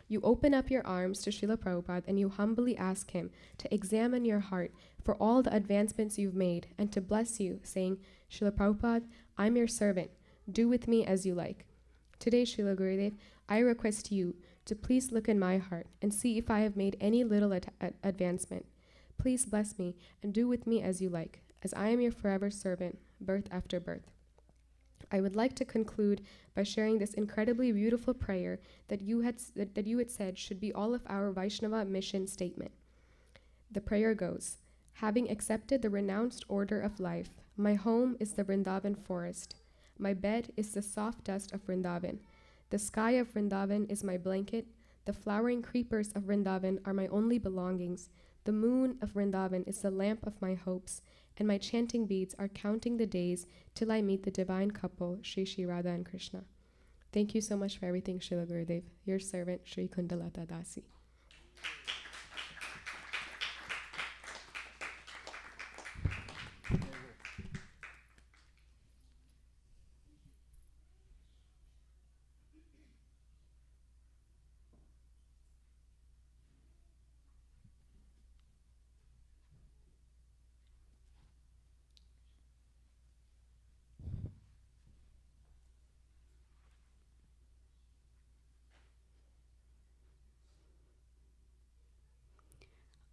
You open up your arms to Srila Prabhupada and you humbly ask him to examine your heart for all the advancements you've made and to bless you, saying, Srila Prabhupada, I'm your servant. Do with me as you like. Today, Srila Gurudev, I request you to please look in my heart and see if I have made any little advancement. Please bless me and do with me as you like, as I am your forever servant, birth after birth. I would like to conclude by sharing this incredibly beautiful prayer that you had said should be all of our Vaishnava mission statement. The prayer goes, having accepted the renounced order of life, my home is the Vrindavan forest. My bed is the soft dust of Vrindavan. The sky of Vrindavan is my blanket. The flowering creepers of Vrindavan are my only belongings. The moon of Vrindavan is the lamp of my hopes, and my chanting beads are counting the days till I meet the divine couple, Shri Shri Radha and Krishna. Thank you so much for everything, Srila Gurudev. Your servant, Shri Kundalata Dasi.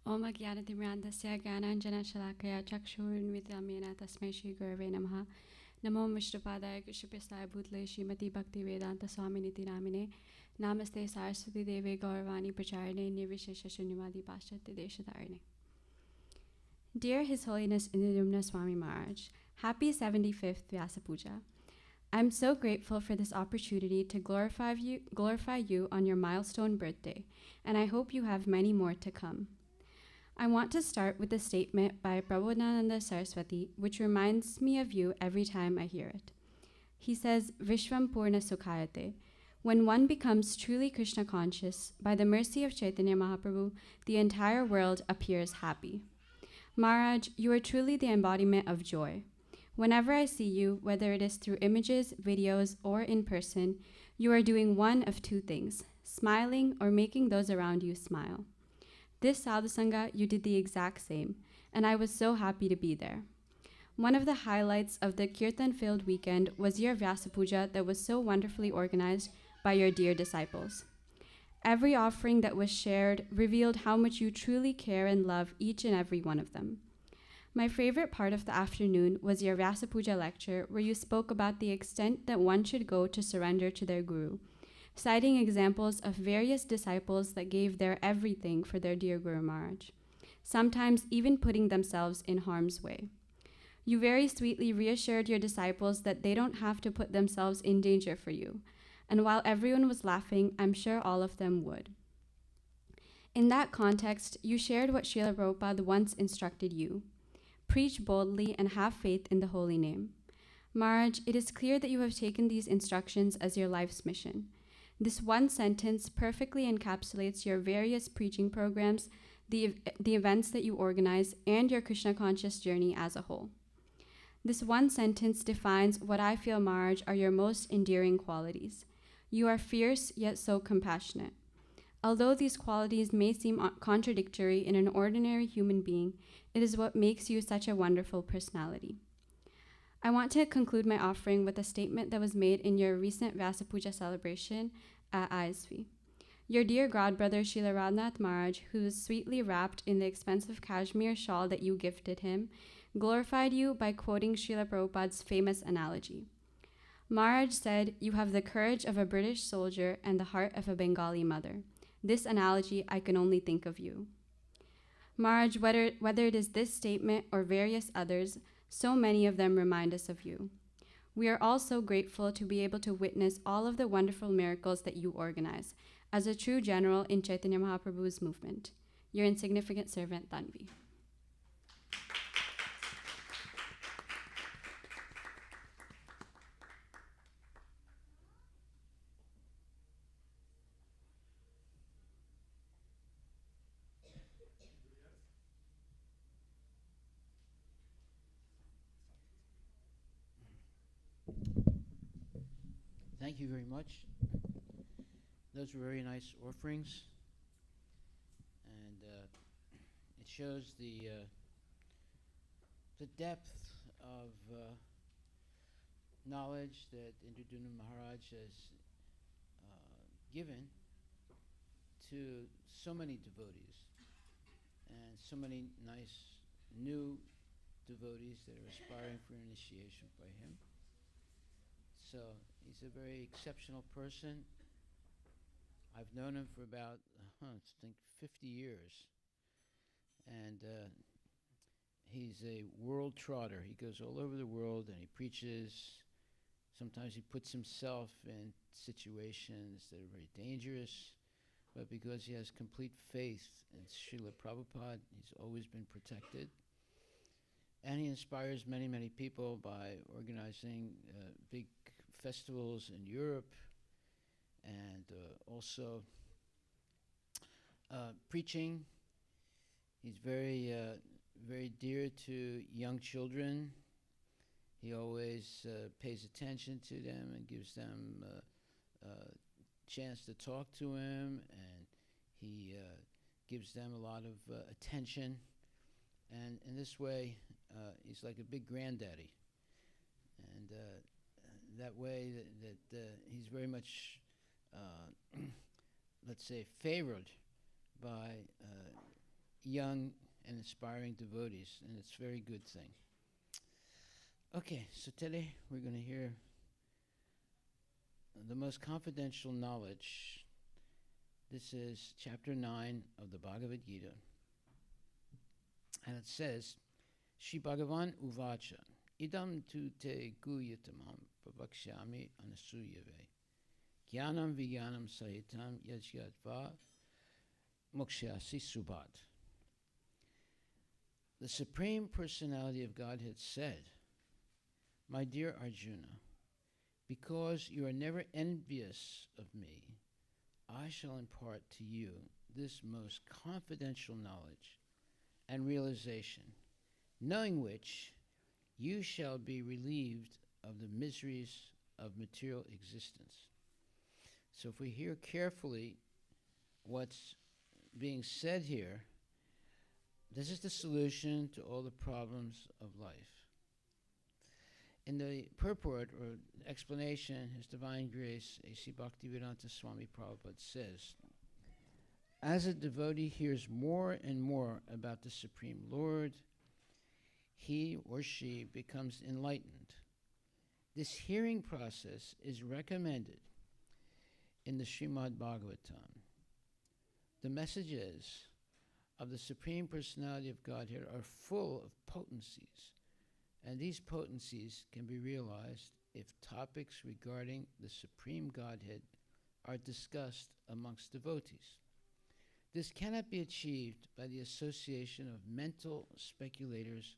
Om Ajnanatimrandasya Gyananjanashalakaya Chakshurunmitlamena Tasmai Shri Gurave Namaha Namo Vishnupadaya Krishnaprasthaya Bhutale Srimati Bhakti Vedanta Swaminiti Namine Namaste Saraswati Deve Gauravani Pracharine Nirvishesha Shunyavadi Paschatya Deshatarine. Dear His Holiness Indradyumna Swami Maharaj, happy 75th Vyasa Puja. I'm so grateful for this opportunity to glorify you on your milestone birthday, and I hope you have many more to come. I want to start with a statement by Prabodhananda Saraswati, which reminds me of you every time I hear it. He says, Vishwam Purna Sukhayate. When one becomes truly Krishna conscious, by the mercy of Chaitanya Mahaprabhu, the entire world appears happy. Maharaj, you are truly the embodiment of joy. Whenever I see you, whether it is through images, videos, or in person, you are doing one of two things, smiling or making those around you smile. This Sadhu Sangha, you did the exact same, and I was so happy to be there. One of the highlights of the Kirtan-filled weekend was your Vyasa Puja that was so wonderfully organized by your dear disciples. Every offering that was shared revealed how much you truly care and love each and every one of them. My favorite part of the afternoon was your Vyasa Puja lecture, where you spoke about the extent that one should go to surrender to their guru, citing examples of various disciples that gave their everything for their dear Guru Maharaj, sometimes even putting themselves in harm's way. You very sweetly reassured your disciples that they don't have to put themselves in danger for you, and while everyone was laughing, I'm sure all of them would. In that context, you shared what Srila Prabhupada once instructed you: preach boldly and have faith in the holy name. Maharaj, it is clear that you have taken these instructions as your life's mission. This one sentence perfectly encapsulates your various preaching programs, the events that you organize, and your Krishna conscious journey as a whole. This one sentence defines what I feel, Maharaj, are your most endearing qualities. You are fierce, yet so compassionate. Although these qualities may seem contradictory in an ordinary human being, it is what makes you such a wonderful personality. I want to conclude my offering with a statement that was made in your recent Vyasa Puja celebration at ISV. Your dear godbrother Srila Radhanath Maharaj, who was sweetly wrapped in the expensive cashmere shawl that you gifted him, glorified you by quoting Srila Prabhupada's famous analogy. Maharaj said, "You have the courage of a British soldier and the heart of a Bengali mother. This analogy, I can only think of you." Maharaj, whether it is this statement or various others, so many of them remind us of you. We are all so grateful to be able to witness all of the wonderful miracles that you organize as a true general in Chaitanya Mahaprabhu's movement. Your insignificant servant, Tanvi. Thank you very much. Those were very nice offerings, and it shows the depth of knowledge that Indradyumna Maharaj has given to so many devotees, and so many nice new devotees that are aspiring for initiation by him. So he's a very exceptional person. I've known him for about, I think, 50 years. And he's a world trotter. He goes all over the world and he preaches. Sometimes he puts himself in situations that are very dangerous. But because he has complete faith in Srila Prabhupada, he's always been protected. And he inspires many, many people by organizing big festivals in Europe, and also preaching. He's very, very dear to young children. He always pays attention to them and gives them a chance to talk to him, and he gives them a lot of attention. And in this way, he's like a big granddaddy. And that way that he's very much, let's say, favored by young and aspiring devotees, and it's a very good thing. Okay, so today we're going to hear the most confidential knowledge. This is chapter 9 of the Bhagavad Gita. And it says, Shri Bhagavan Uvacha, Idam tu te guyatamam pavakshyami anasuyave, Gyanam vigyanam sahitam yajyatva mokshyasi subhat. The Supreme Personality of Godhead said, "My dear Arjuna, because you are never envious of me, I shall impart to you this most confidential knowledge and realization, knowing which you shall be relieved of the miseries of material existence." So if we hear carefully what's being said here, this is the solution to all the problems of life. In the purport or explanation, His Divine Grace, A.C. Bhaktivedanta Swami Prabhupada says As a devotee hears more and more about the Supreme Lord, he or she becomes enlightened. This hearing process is recommended in the Srimad Bhagavatam. The messages of the Supreme Personality of Godhead are full of potencies, and these potencies can be realized if topics regarding the Supreme Godhead are discussed amongst devotees. This cannot be achieved by the association of mental speculators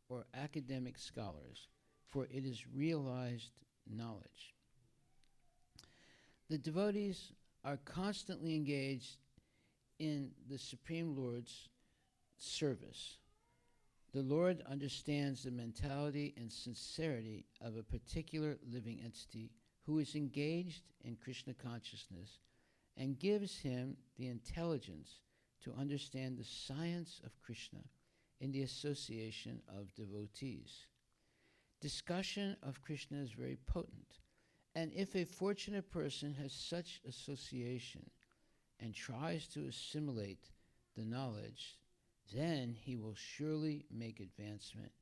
or academic scholars, for it is realized knowledge. The devotees are constantly engaged in the Supreme Lord's service. The Lord understands the mentality and sincerity of a particular living entity who is engaged in Krishna consciousness and gives him the intelligence to understand the science of Krishna in the association of devotees. Discussion of Krishna is very potent, and if a fortunate person has such association and tries to assimilate the knowledge, then he will surely make advancement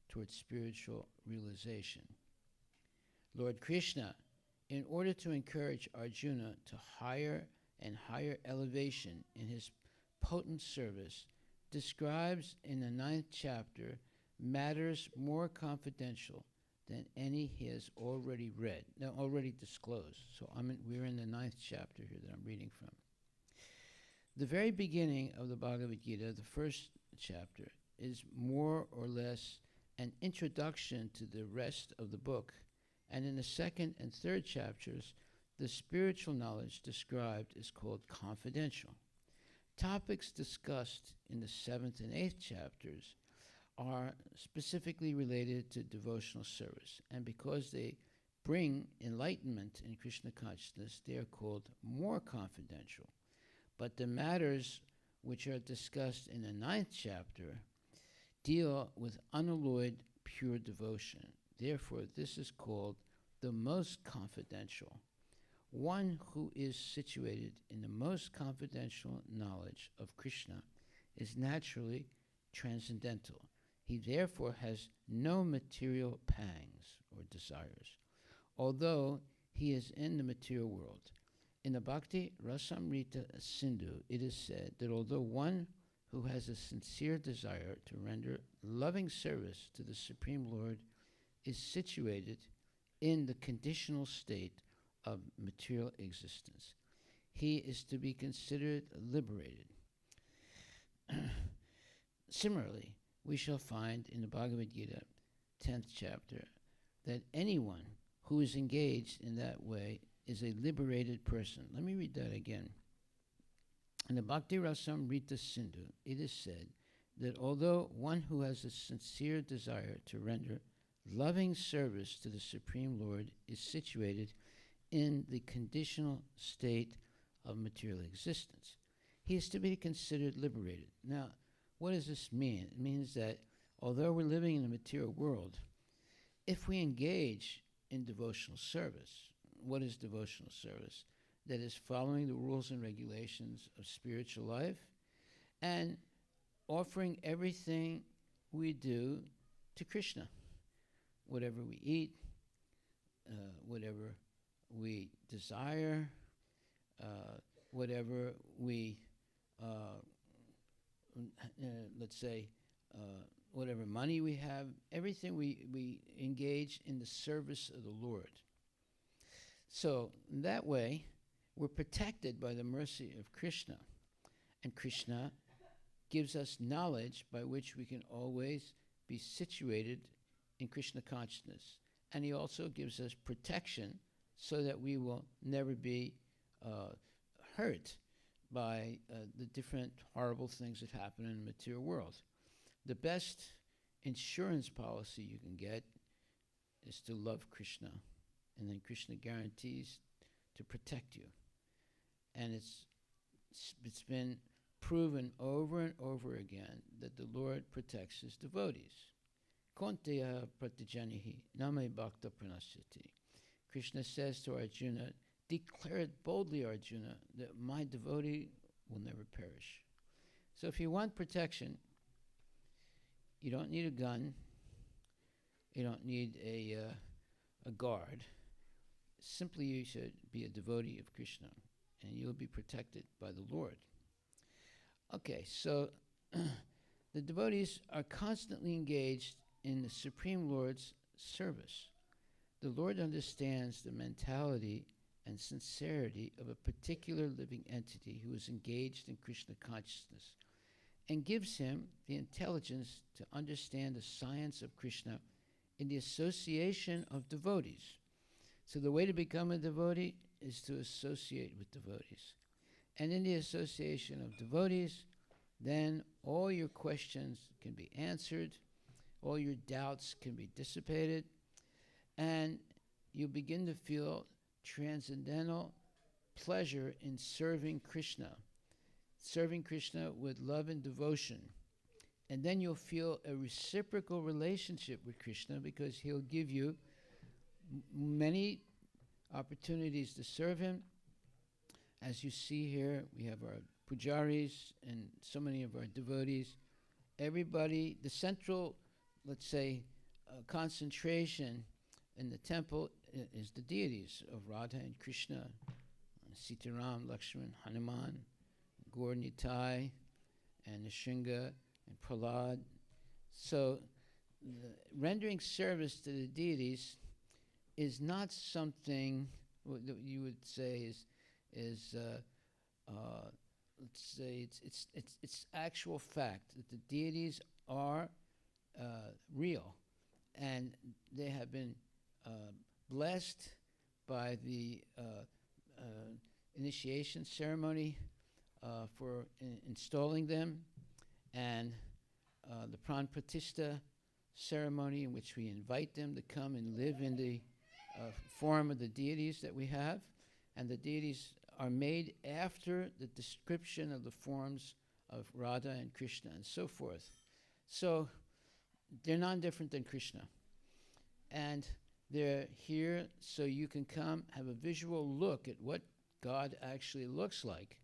towards spiritual realization. Lord Krishna, in order to encourage Arjuna to higher and higher elevation in his potent service, describes in the 9th chapter matters more confidential than any he has already read, already disclosed. So we're in the 9th chapter here that I'm reading from. The very beginning of the Bhagavad Gita, the first chapter, is more or less an introduction to the rest of the book, and in the 2nd and 3rd chapters, the spiritual knowledge described is called confidential. Topics discussed in the 7th and 8th chapters are specifically related to devotional service, and because they bring enlightenment in Krishna consciousness, they are called more confidential. But the matters which are discussed in the 9th chapter deal with unalloyed pure devotion. Therefore, this is called the most confidential. One who is situated in the most confidential knowledge of Krishna is naturally transcendental. He therefore has no material pangs or desires, although he is in the material world. In the Bhakti Rasamrita Sindhu, it is said that although one who has a sincere desire to render loving service to the Supreme Lord is situated in the conditional state of material existence, he is to be considered liberated. Similarly, we shall find in the Bhagavad Gita, 10th chapter, that anyone who is engaged in that way is a liberated person. Let me read that again. In the Bhakti Rasamrita Sindhu, it is said that although one who has a sincere desire to render loving service to the Supreme Lord is situated in the conditional state of material existence, he is to be considered liberated. Now, what does this mean? It means that although we're living in the material world, if we engage in devotional service, what is devotional service? That is following the rules and regulations of spiritual life and offering everything we do to Krishna. Whatever we eat, whatever we desire, whatever we, let's say, whatever money we have, everything we engage in the service of the Lord. So that way, we're protected by the mercy of Krishna. And Krishna gives us knowledge by which we can always be situated in Krishna consciousness. And he also gives us protection so that we will never be hurt by the different horrible things that happen in the material world. The best insurance policy you can get is to love Krishna. And then Krishna guarantees to protect you. And it's been proven over and over again that the Lord protects his devotees. Konteya pratijanihi name bhakta pranasyati. Krishna says to Arjuna, declare it boldly, Arjuna, that my devotee will never perish. So if you want protection, you don't need a gun. You don't need a guard. Simply you should be a devotee of Krishna, and you'll be protected by the Lord. Okay, so the devotees are constantly engaged in the Supreme Lord's service. The Lord understands the mentality and sincerity of a particular living entity who is engaged in Krishna consciousness and gives him the intelligence to understand the science of Krishna in the association of devotees. So the way to become a devotee is to associate with devotees. And in the association of devotees, then all your questions can be answered, all your doubts can be dissipated, and you begin to feel transcendental pleasure in serving Krishna with love and devotion. And then you'll feel a reciprocal relationship with Krishna because he'll give you many opportunities to serve him. As you see here, we have our pujaris and so many of our devotees. Everybody, the central, let's say, concentration in the temple is the deities of Radha and Krishna, Sitaram, Lakshman, Hanuman, Gaur Nitai, and Nrsimha, and Prahlad. So rendering service to the deities is not something that you would say is let's say it's actual fact that the deities are real, and they have been blessed by the initiation ceremony for installing them, and the pran pratishtha ceremony in which we invite them to come and live in the form of the deities that we have. And the deities are made after the description of the forms of Radha and Krishna and so forth. So they're non-different than Krishna. And they're here so you can come have a visual look at what God actually looks like,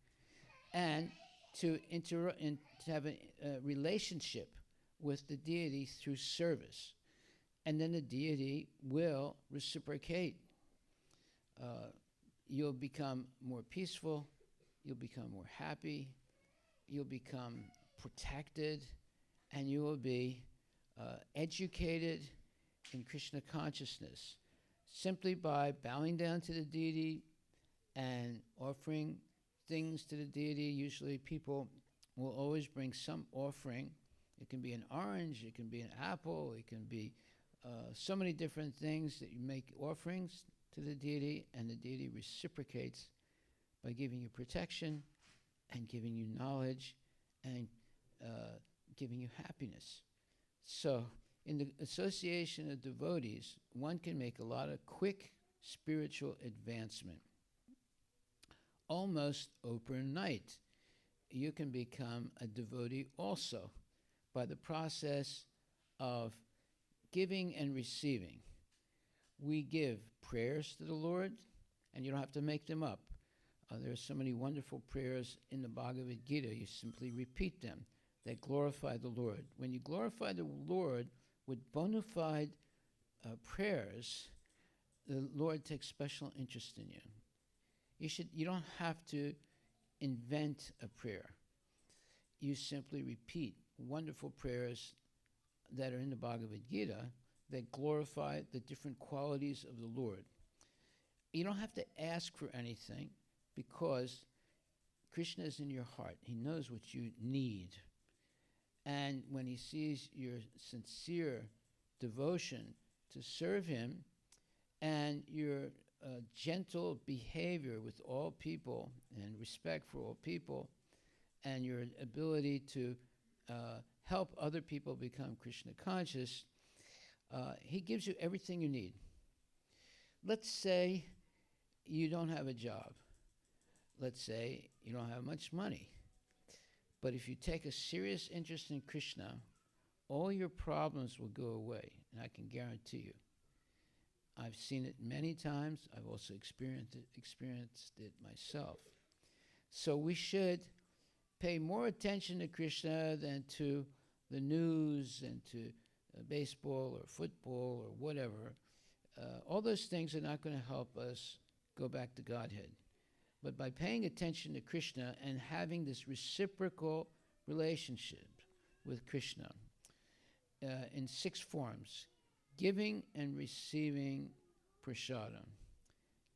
and to have a relationship with the deity through service. And then the deity will reciprocate. You'll become more peaceful, you'll become more happy, you'll become protected, and you will be educated in Krishna consciousness simply by bowing down to the deity and offering things to the deity. Usually people will always bring some offering. It can be an orange, it can be an apple, it can be so many different things that you make offerings to the deity, and the deity reciprocates by giving you protection and giving you knowledge and giving you happiness. So in the association of devotees, one can make a lot of quick spiritual advancement. Almost overnight, you can become a devotee also by the process of giving and receiving. We give prayers to the Lord, and you don't have to make them up. There are so many wonderful prayers in the Bhagavad Gita. You simply repeat them. They glorify the Lord. When you glorify the Lord with bona fide prayers, the Lord takes special interest in you. You don't have to invent a prayer. You simply repeat wonderful prayers that are in the Bhagavad Gita that glorify the different qualities of the Lord. You don't have to ask for anything because Krishna is in your heart. He knows what you need. And when he sees your sincere devotion to serve him and your gentle behavior with all people and respect for all people and your ability to help other people become Krishna conscious, he gives you everything you need. Let's say you don't have a job. Let's say you don't have much money. But if you take a serious interest in Krishna, all your problems will go away, and I can guarantee you. I've seen it many times. I've also experienced it myself. So we should pay more attention to Krishna than to the news and to baseball or football or whatever, all those things are not going to help us go back to Godhead. But by paying attention to Krishna and having this reciprocal relationship with Krishna in 6 forms: giving and receiving prasadam,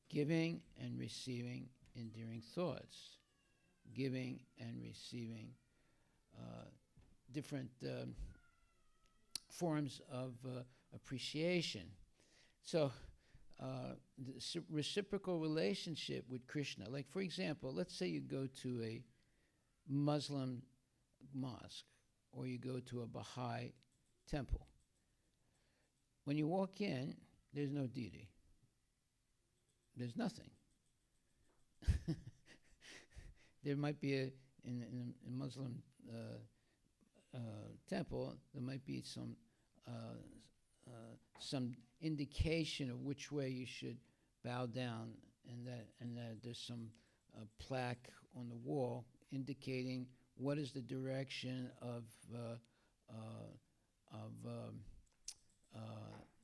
giving and receiving endearing thoughts, giving and receiving different forms of appreciation. So the reciprocal relationship with Krishna, like for example, let's say you go to a Muslim mosque or you go to a Baha'i temple. When you walk in, there's no deity. There's nothing. There might be in a Muslim temple, there might be some indication of which way you should bow down, and that there's some plaque on the wall indicating what is the direction of the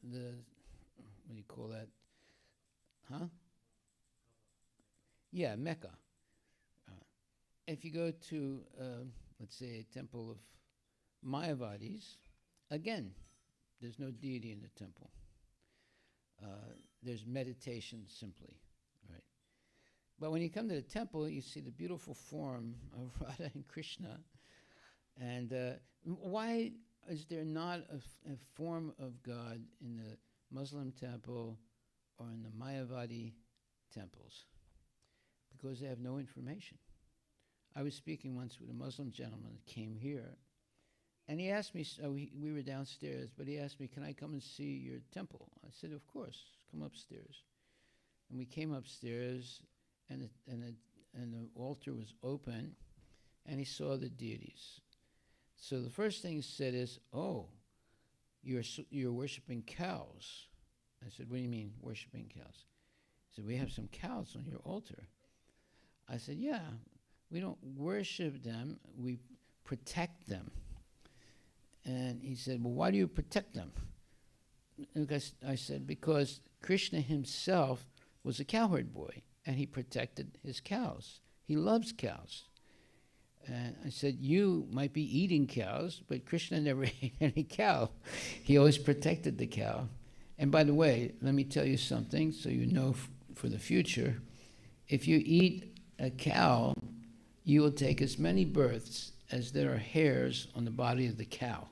what do you call that? Huh? Yeah, Mecca. If you go to, let's say, a temple of Mayavadis, again, there's no deity in the temple. There's meditation simply, right? But when you come to the temple, you see the beautiful form of Radha and Krishna. And why is there not a form of God in the Muslim temple or in the Mayavadi temples? Because they have no information. I was speaking once with a Muslim gentleman that came here, and he asked me, we were downstairs, but he asked me, can I come and see your temple? I said, of course, come upstairs. And we came upstairs, and the altar was open, and he saw the deities. So the first thing he said is, oh, you're worshiping cows. I said, what do you mean, worshiping cows? He said, we have some cows on your altar. I said, yeah, we don't worship them, we protect them. And he said, well, why do you protect them? Because I said, because Krishna himself was a cowherd boy, and he protected his cows. He loves cows. And I said, you might be eating cows, but Krishna never ate any cow. He always protected the cow. And by the way, let me tell you something so you know for the future. If you eat a cow, you will take as many births as there are hairs on the body of the cow.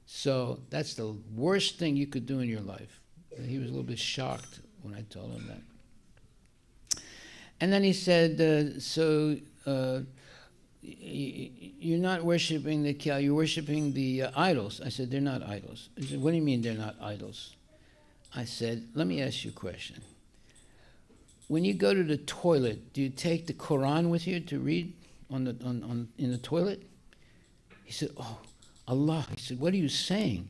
So that's the worst thing you could do in your life. And he was a little bit shocked when I told him that. And then he said, you're not worshiping the cow, you're worshiping the idols. I said, they're not idols. He said, what do you mean they're not idols? I said, let me ask you a question. When you go to the toilet, do you take the Quran with you to read in the toilet? He said, oh, Allah. He said, what are you saying?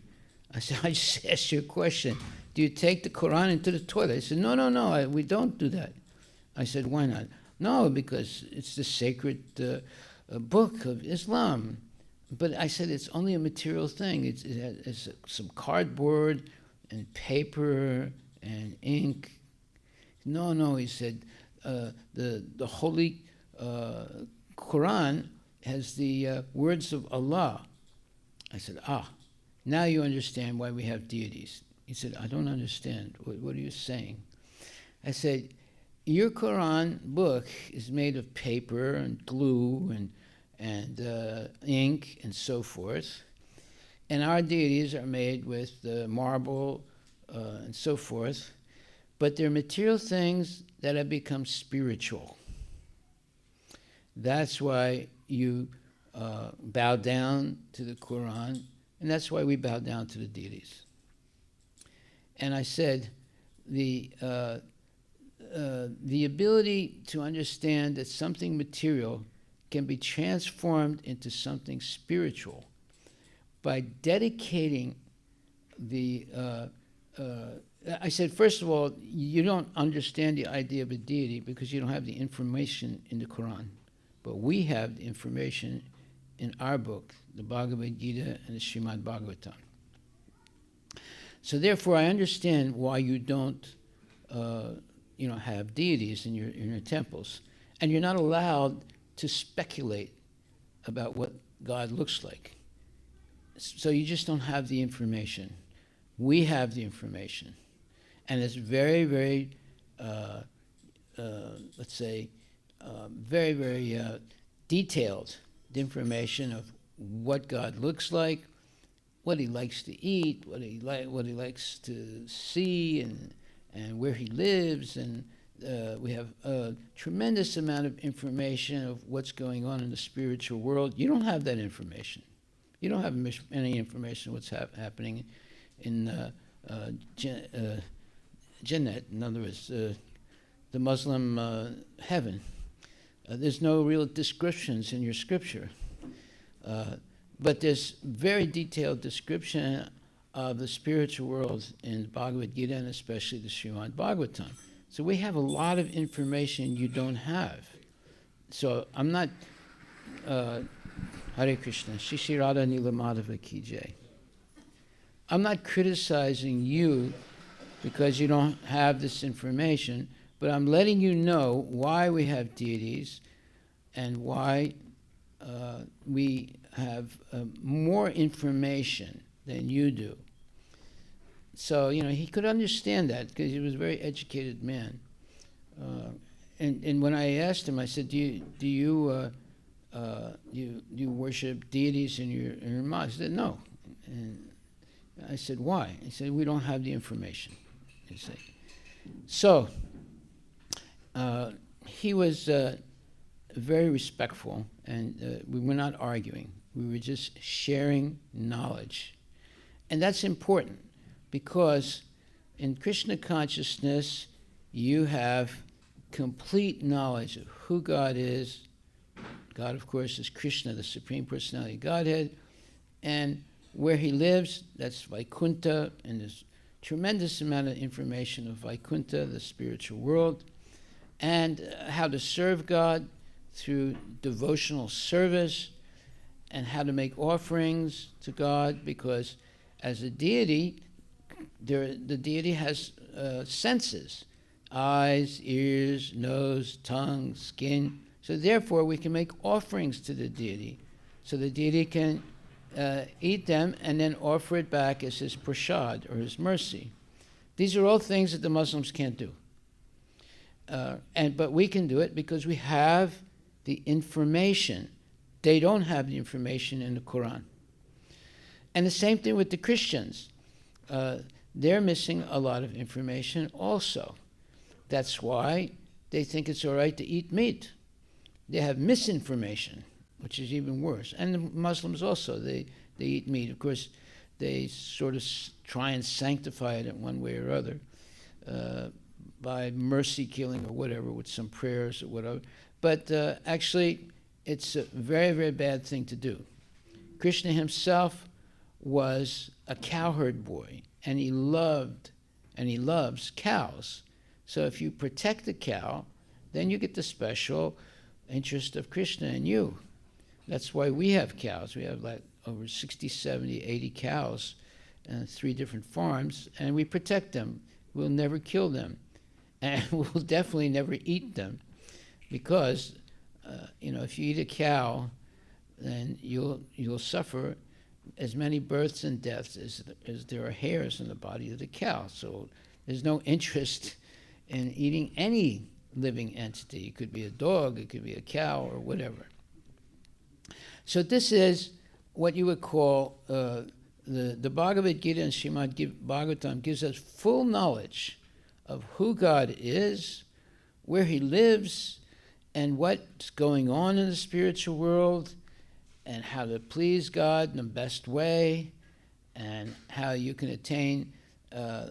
I said, I just asked you a question. Do you take the Quran into the toilet? He said, no, we don't do that. I said, why not? No, because it's the sacred book of Islam. But I said, it's only a material thing. It has some cardboard and paper and ink. No, he said, the Holy Quran has the words of Allah. I said, now you understand why we have deities. He said, I don't understand. What are you saying? I said, your Quran book is made of paper and glue and ink and so forth. And our deities are made with marble and so forth. But they're material things that have become spiritual. That's why you bow down to the Quran, and that's why we bow down to the deities. And I said, the ability to understand that something material can be transformed into something spiritual by dedicating the I said, first of all, you don't understand the idea of a deity because you don't have the information in the Quran. but we have the information in our book, the Bhagavad Gita and the Srimad Bhagavatam. So therefore, I understand why you don't, have deities in your temples, and you're not allowed to speculate about what God looks like. So you just don't have the information. We have the information, and it's very, very, very, very detailed information of what God looks like, what he likes to eat, what he likes to see, and where he lives, and we have a tremendous amount of information of what's going on in the spiritual world. You don't have that information. You don't have any information of what's happening in Jannat, in other words, the Muslim heaven. There's no real descriptions in your scripture. But there's very detailed description of the spiritual world in the Bhagavad Gita and especially the Srimad Bhagavatam. So we have a lot of information you don't have. So I'm not, Hare Krishna, Shri Radha Nila Madhava Ki Jai. I'm not criticizing you because you don't have this information, but I'm letting you know why we have deities and why we have more information than you do. So, he could understand that because he was a very educated man. And when I asked him, I said, do you worship deities in your mosque? He said, no. And I said, why? He said, we don't have the information. You see. So, he was very respectful, and we were not arguing. We were just sharing knowledge. And that's important because in Krishna consciousness, you have complete knowledge of who God is. God, of course, is Krishna, the Supreme Personality of Godhead. And where he lives, that's Vaikuntha, and there's tremendous amount of information of Vaikuntha, the spiritual world, and how to serve God through devotional service, and how to make offerings to God, because as a deity, the deity has senses, eyes, ears, nose, tongue, skin. So therefore, we can make offerings to the deity. So the deity can eat them and then offer it back as his prasad or his mercy. These are all things that the Muslims can't do. But we can do it because we have the information. They don't have the information in the Quran. And the same thing with the Christians. They're missing a lot of information also. That's why they think it's all right to eat meat. They have misinformation, which is even worse. And the Muslims also, they eat meat. Of course, they sort of try and sanctify it in one way or other by mercy killing or whatever, with some prayers or whatever. But actually, it's a very, very bad thing to do. Krishna himself was a cowherd boy, and he loved and he loves cows. So if you protect the cow, then you get the special interest of Krishna in you. That's why we have cows. We have like over 60, 70, 80 cows and 3 different farms, and we protect them. We'll never kill them, and we'll definitely never eat them, because if you eat a cow, then you'll suffer as many births and deaths as there are hairs in the body of the cow. So there's no interest in eating any living entity. It could be a dog, it could be a cow, or whatever. So this is what you would call the Bhagavad Gita and Srimad Bhagavatam gives us full knowledge of who God is, where he lives, and what's going on in the spiritual world, and how to please God in the best way, and how you can attain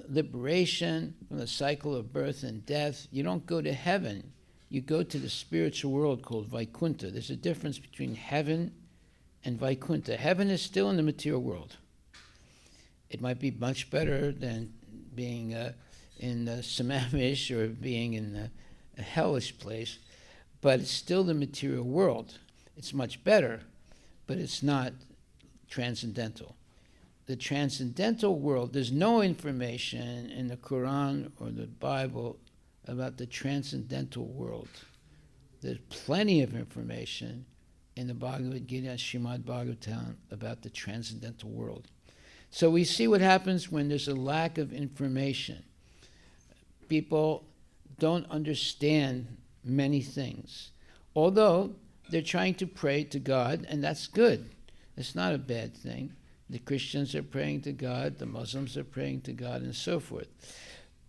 liberation from the cycle of birth and death. You don't go to heaven. You go to the spiritual world called Vaikuntha. There's a difference between heaven and Vaikuntha. Heaven is still in the material world. It might be much better than being in Samamish or being in a hellish place, but it's still the material world. It's much better, but it's not transcendental. The transcendental world, there's no information in the Quran or the Bible about the transcendental world. There's plenty of information in the Bhagavad Gita, Srimad Bhagavatam, about the transcendental world. So we see what happens when there's a lack of information. People don't understand many things, although they're trying to pray to God, and that's good. It's not a bad thing. The Christians are praying to God, the Muslims are praying to God, and so forth.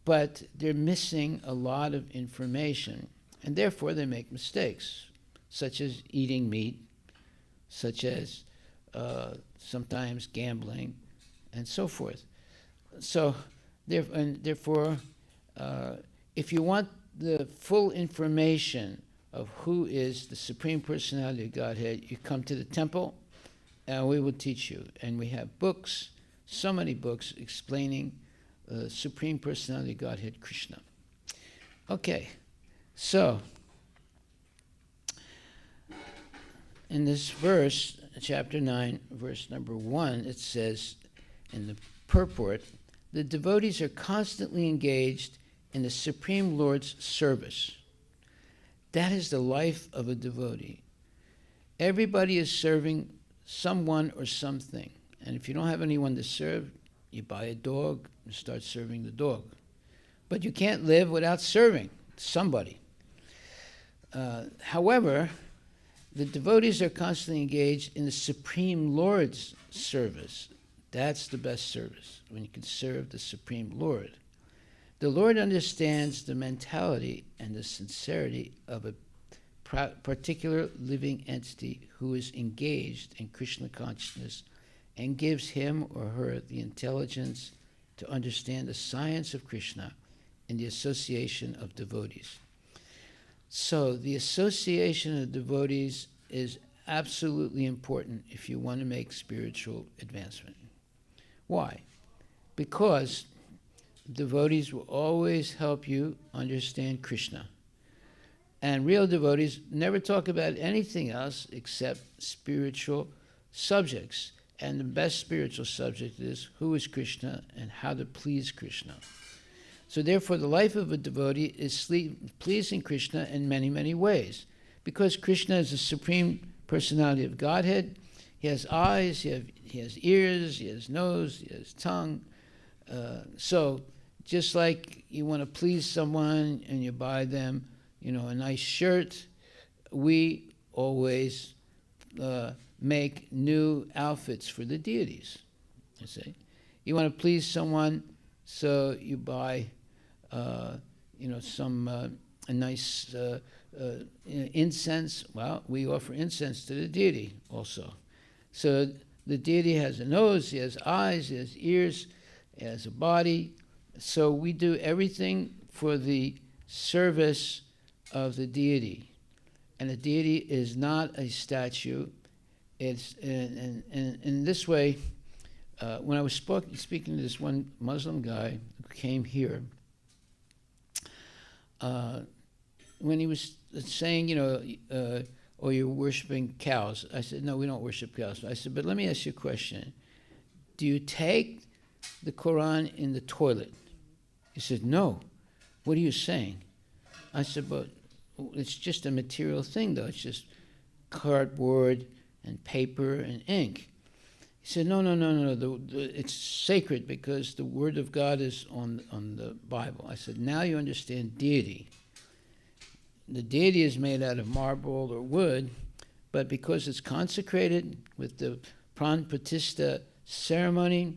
But they're missing a lot of information, and therefore they make mistakes, such as eating meat, such as sometimes gambling, and so forth. So, therefore, if you want the full information of who is the Supreme Personality of Godhead, you come to the temple, and we will teach you. And we have books, so many books, explaining the Supreme Personality of Godhead, Krishna. Okay, so in this verse, chapter 9, verse number 1, it says in the purport, the devotees are constantly engaged in the Supreme Lord's service. That is the life of a devotee. Everybody is serving someone or something. And if you don't have anyone to serve, you buy a dog and start serving the dog. But you can't live without serving somebody. However, the devotees are constantly engaged in the Supreme Lord's service. That's the best service, when you can serve the Supreme Lord. The Lord understands the mentality and the sincerity of a particular living entity who is engaged in Krishna consciousness and gives him or her the intelligence to understand the science of Krishna in the association of devotees. So the association of devotees is absolutely important if you want to make spiritual advancement. Why? Because devotees will always help you understand Krishna. And real devotees never talk about anything else except spiritual subjects. And the best spiritual subject is who is Krishna and how to please Krishna. So therefore, the life of a devotee is pleasing Krishna in many, many ways. Because Krishna is the Supreme Personality of Godhead, he has eyes, he has ears, he has nose, he has tongue. So just like you want to please someone and you buy them, a nice shirt, we always make new outfits for the deities. You see, you want to please someone, so you buy, a nice incense. Well, we offer incense to the deity also. So the deity has a nose, he has eyes, he has ears, he has a body. So we do everything for the service of the deity. And the deity is not a statue. It's in this way, when I was speaking to this one Muslim guy who came here, when he was saying, oh, you're worshiping cows. I said, no, we don't worship cows. I said, but let me ask you a question. Do you take the Quran in the toilet? He said, no. What are you saying? I said, but it's just a material thing, though. It's just cardboard and paper and ink. He said, no. It's sacred because the Word of God is on the Bible. I said, now you understand deity. The deity is made out of marble or wood, but because it's consecrated with the pran pratishtha ceremony,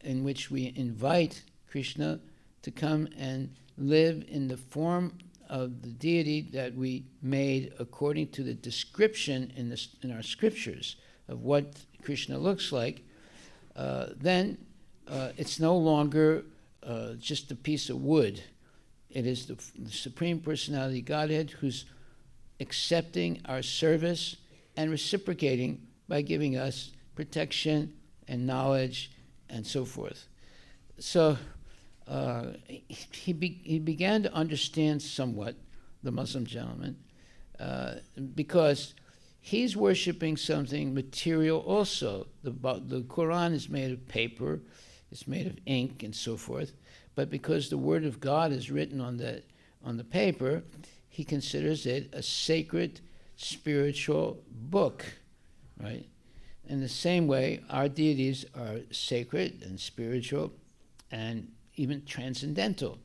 in which we invite Krishna to come and live in the form of the deity that we made according to the description in our scriptures of what Krishna looks like, then it's no longer just a piece of wood. It is the Supreme Personality Godhead who's accepting our service and reciprocating by giving us protection and knowledge and so forth. So he began to understand somewhat, the Muslim gentleman, because he's worshiping something material also. The Quran is made of paper, it's made of ink and so forth, but because the word of God is written on the paper, he considers it a sacred spiritual book, right? In the same way, our deities are sacred and spiritual and even transcendental.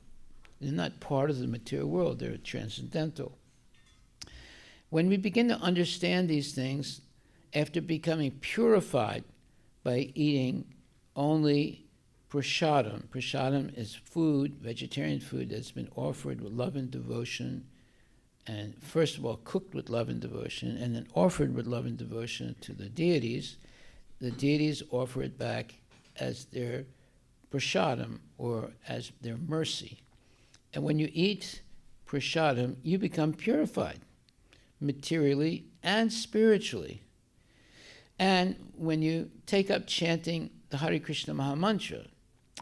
They're not part of the material world, they're transcendental. When we begin to understand these things, after becoming purified by eating only prasadam, prasadam is food, vegetarian food that's been offered with love and devotion, and first of all cooked with love and devotion, and then offered with love and devotion to the deities offer it back as their prasadam, or as their mercy. And when you eat prasadam, you become purified, materially and spiritually. And when you take up chanting the Hare Krishna Mahamantra,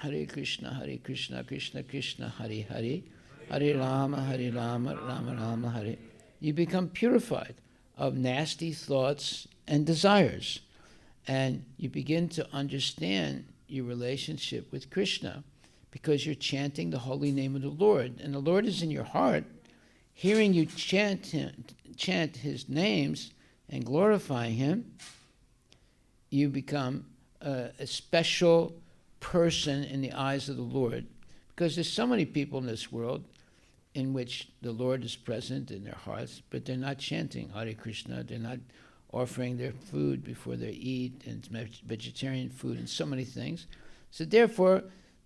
Hare Krishna, Krishna Krishna, Hare Hare, Hare Rama, Rama Rama, Hare, you become purified of nasty thoughts and desires. And you begin to understand your relationship with Krishna because you're chanting the holy name of the Lord. And the Lord is in your heart. Hearing you chant his names and glorifying him, you become a special person in the eyes of the Lord. Because there's so many people in this world in which the Lord is present in their hearts, but they're not chanting Hare Krishna, they're not offering their food before they eat, and vegetarian food and so many things. So therefore,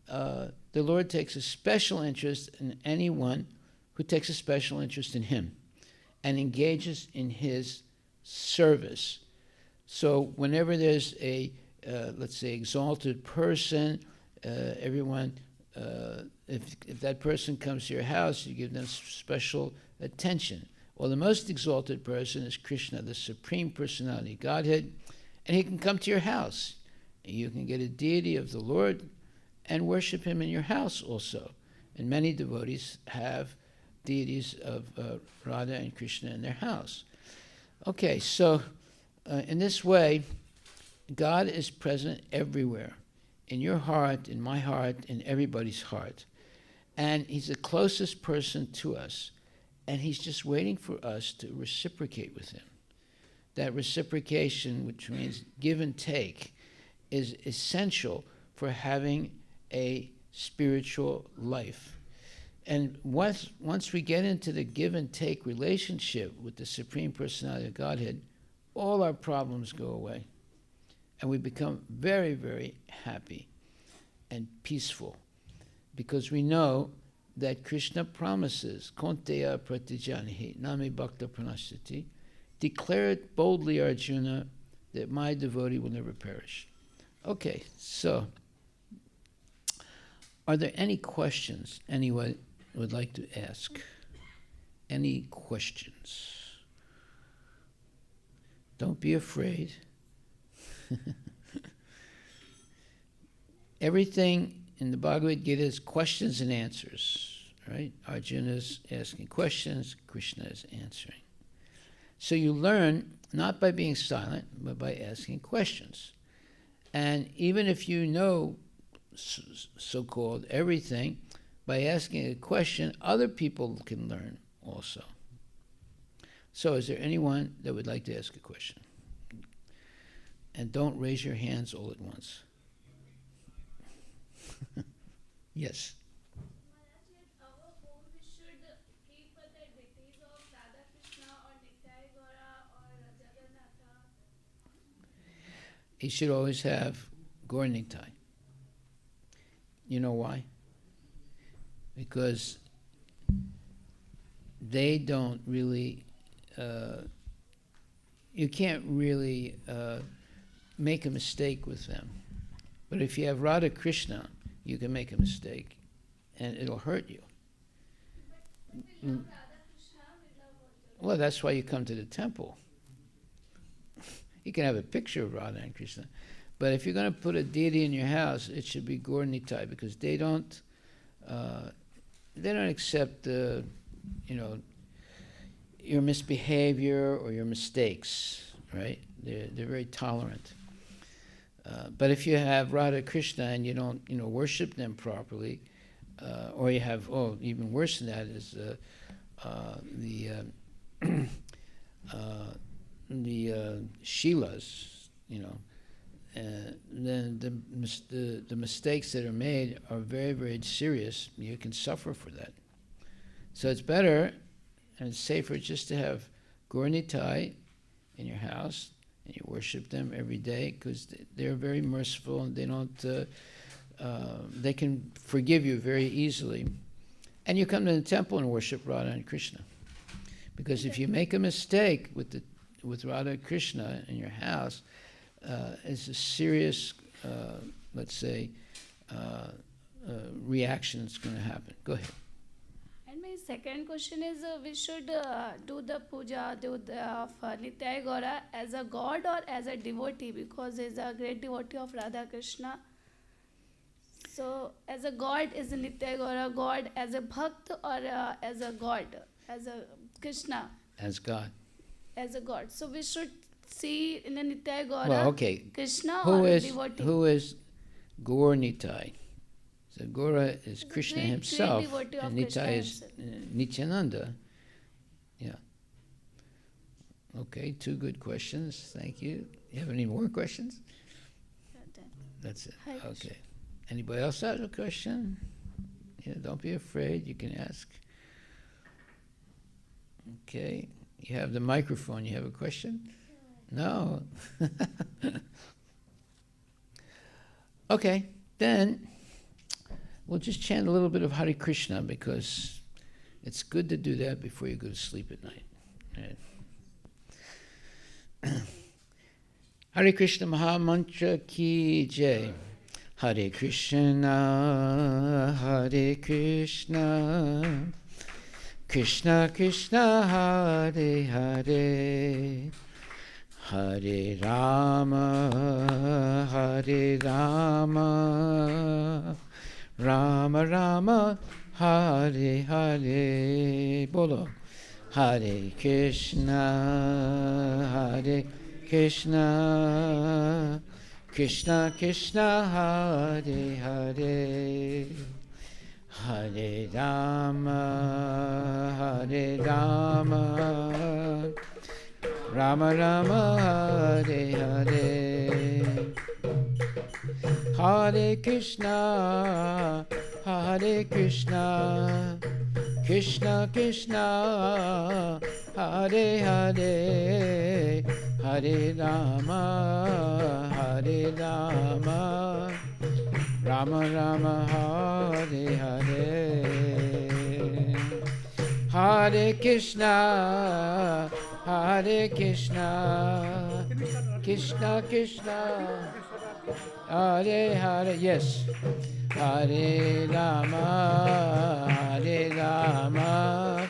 the Lord takes a special interest in anyone who takes a special interest in him and engages in his service. So whenever there's a, let's say, exalted person, everyone, if that person comes to your house, you give them special attention. Well, the most exalted person is Krishna, the Supreme Personality of Godhead, and he can come to your house. You can get a deity of the Lord and worship him in your house also. And many devotees have deities of Radha and Krishna in their house. Okay, so in this way, God is present everywhere, in your heart, in my heart, in everybody's heart. And he's the closest person to us. And he's just waiting for us to reciprocate with him. That reciprocation, which means give and take, is essential for having a spiritual life. And once we get into the give and take relationship with the Supreme Personality of Godhead, all our problems go away. And we become very, very happy and peaceful. Because we know that Krishna promises, Konteya Pratijanihi, Nami Bhakta Pranasthiti, declare it boldly, Arjuna, that my devotee will never perish. Okay, so, are there any questions anyone would like to ask? Any questions? Don't be afraid. Everything in the Bhagavad Gita is questions and answers, right? Arjuna is asking questions, Krishna is answering. So you learn not by being silent, but by asking questions. And even if you know so-called everything, by asking a question, other people can learn also. So is there anyone that would like to ask a question? And don't raise your hands all at once. Yes. He should always have Gaur Nitai. You know why? Because they don't really, you can't really make a mistake with them. But if you have Radha Krishna, you can make a mistake and it'll hurt you. Well, that's why you come to the temple. You can have a picture of Radha and Krishna. But if you're going to put a deity in your house, it should be Gaur Nitai, because they don't accept your misbehavior or your mistakes, right? They're very tolerant. But if you have Radha Krishna and you don't, worship them properly, or you have, even worse than that is the Shilas, then the mistakes that are made are very, very serious. You can suffer for that. So it's better and it's safer just to have Gauranitai in your house and you worship them every day because they're very merciful and they don't. They can forgive you very easily. And you come to the temple and worship Radha and Krishna. Because if you make a mistake with Radha and Krishna in your house, it's a serious, let's say, reaction that's going to happen. Go ahead. And my second question is, we should do the puja of Nityai Gaura as a god or as a devotee, because he is a great devotee of Radha Krishna. So, as a god, is Nityai Gaura god as a bhakt or as a god, as a Krishna? As God. As a god. So, we should see in a Nityai Gaura Krishna who or is, devotee. Who is Gaur Nitai? So Gaura is Krishna himself, and Nitai is Nityananda. Yeah. Okay, 2 good questions. Thank you. You have any more questions? That's it. Okay. Anybody else have a question? Yeah, don't be afraid. You can ask. Okay. You have the microphone. You have a question? No. Okay. Then we'll just chant a little bit of Hare Krishna because it's good to do that before you go to sleep at night. Right. Hare Krishna Maha Mantra Ki Jai. Hare Krishna, Hare Krishna, Krishna Krishna, Hare Hare, Hare Rama, Hare Rama, Rama Rama, Hare Hare. Bolo. Hare Krishna, Hare Krishna, Krishna Krishna, Hare Hare, Hare Rama, Hare Rama, Rama Rama, Hare Hare. Hare Krishna, Hare Krishna, Krishna Krishna, Hare Hare, Hare Rama, Hare Rama, Rama Rama, Hare Hare. Hare Krishna, Hare Krishna, Krishna Krishna, Hare Hare. Yes. Hare Rama, Hare Rama,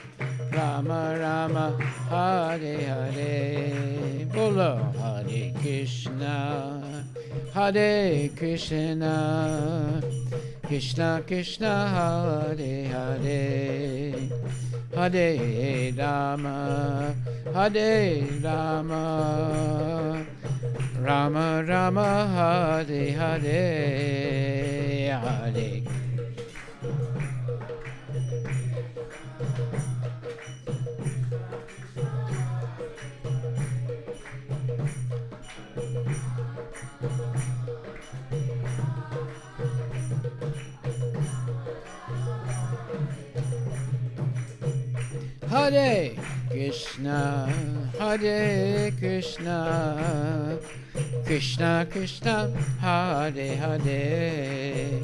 Rama Rama, Hare Hare. Bolo. Hare Krishna, Hare Krishna, Krishna Krishna, Hare Hare, Hare Rama, Hare Rama, Rama Rama, Hare Hare, Hare. Hare Krishna, Hare Krishna, Krishna Krishna, Hare Hare,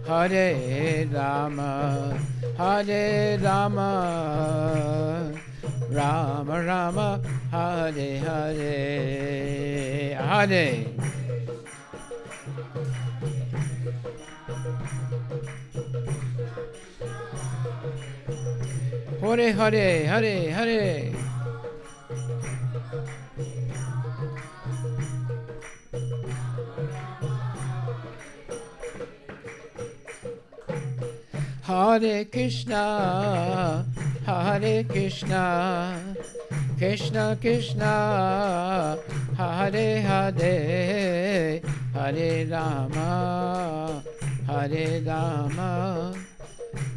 Hare Rama, Hare Rama, Rama Rama, Hare Hare, Hare. Hare Hare, Hare Hare. Hare Krishna, Hare Krishna, Krishna Krishna Hare Hare Hare Rama Hare Rama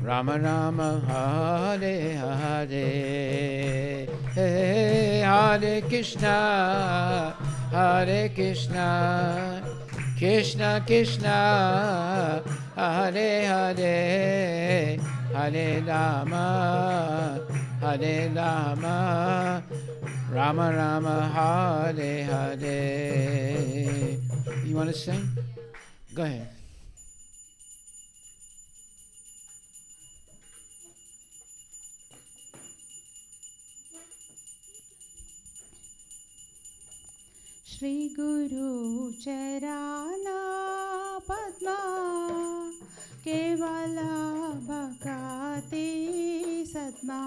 Rama Rama Hare Hare Hare Krishna Krishna Krishna Hare Hare Hare Rama Rama Rama Hare Hare. You want to sing? Go ahead. Shri Guru Charana Padma Kevala Bhakati Sadma.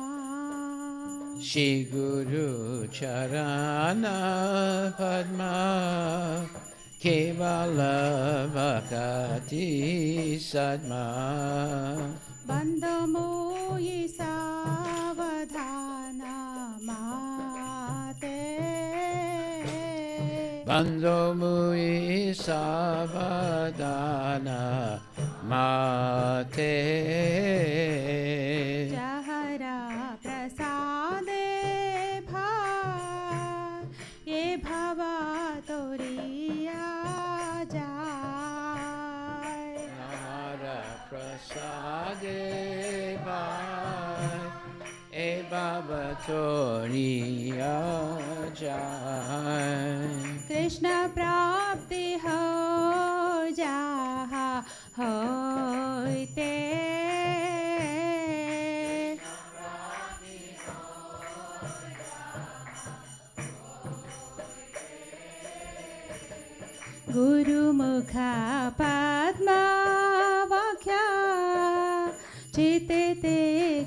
Shri Guru Charana Padma Kevala Bhakati Sadma. Bandhamoyi Savadhana Mate. Bandhamoyi Savadhana Mate. Jahara Prasade Bha Ye Bhava Toriya Jai. Jahara Prasade Bha Ye Bhava Toriya Jai. Krishna Prapti Ho Jaha Hoite. Guru Mukha Padma Vakya Chite Te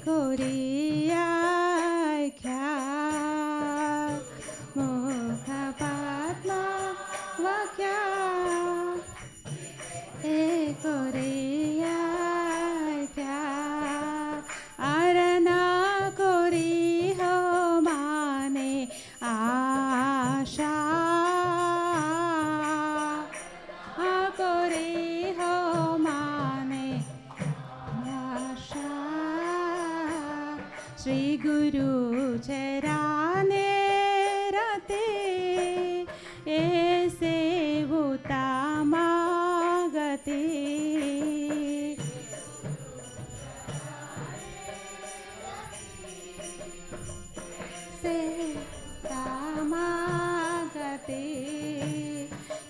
Koriya Kya. Mukha Padma Vakya Te Koriya Kya. Arana Kori Ho Mane Asha. Kori Ho Mane Asha. Shri Guru Charane Rate Ese Uttamagate. Se Uttamagate.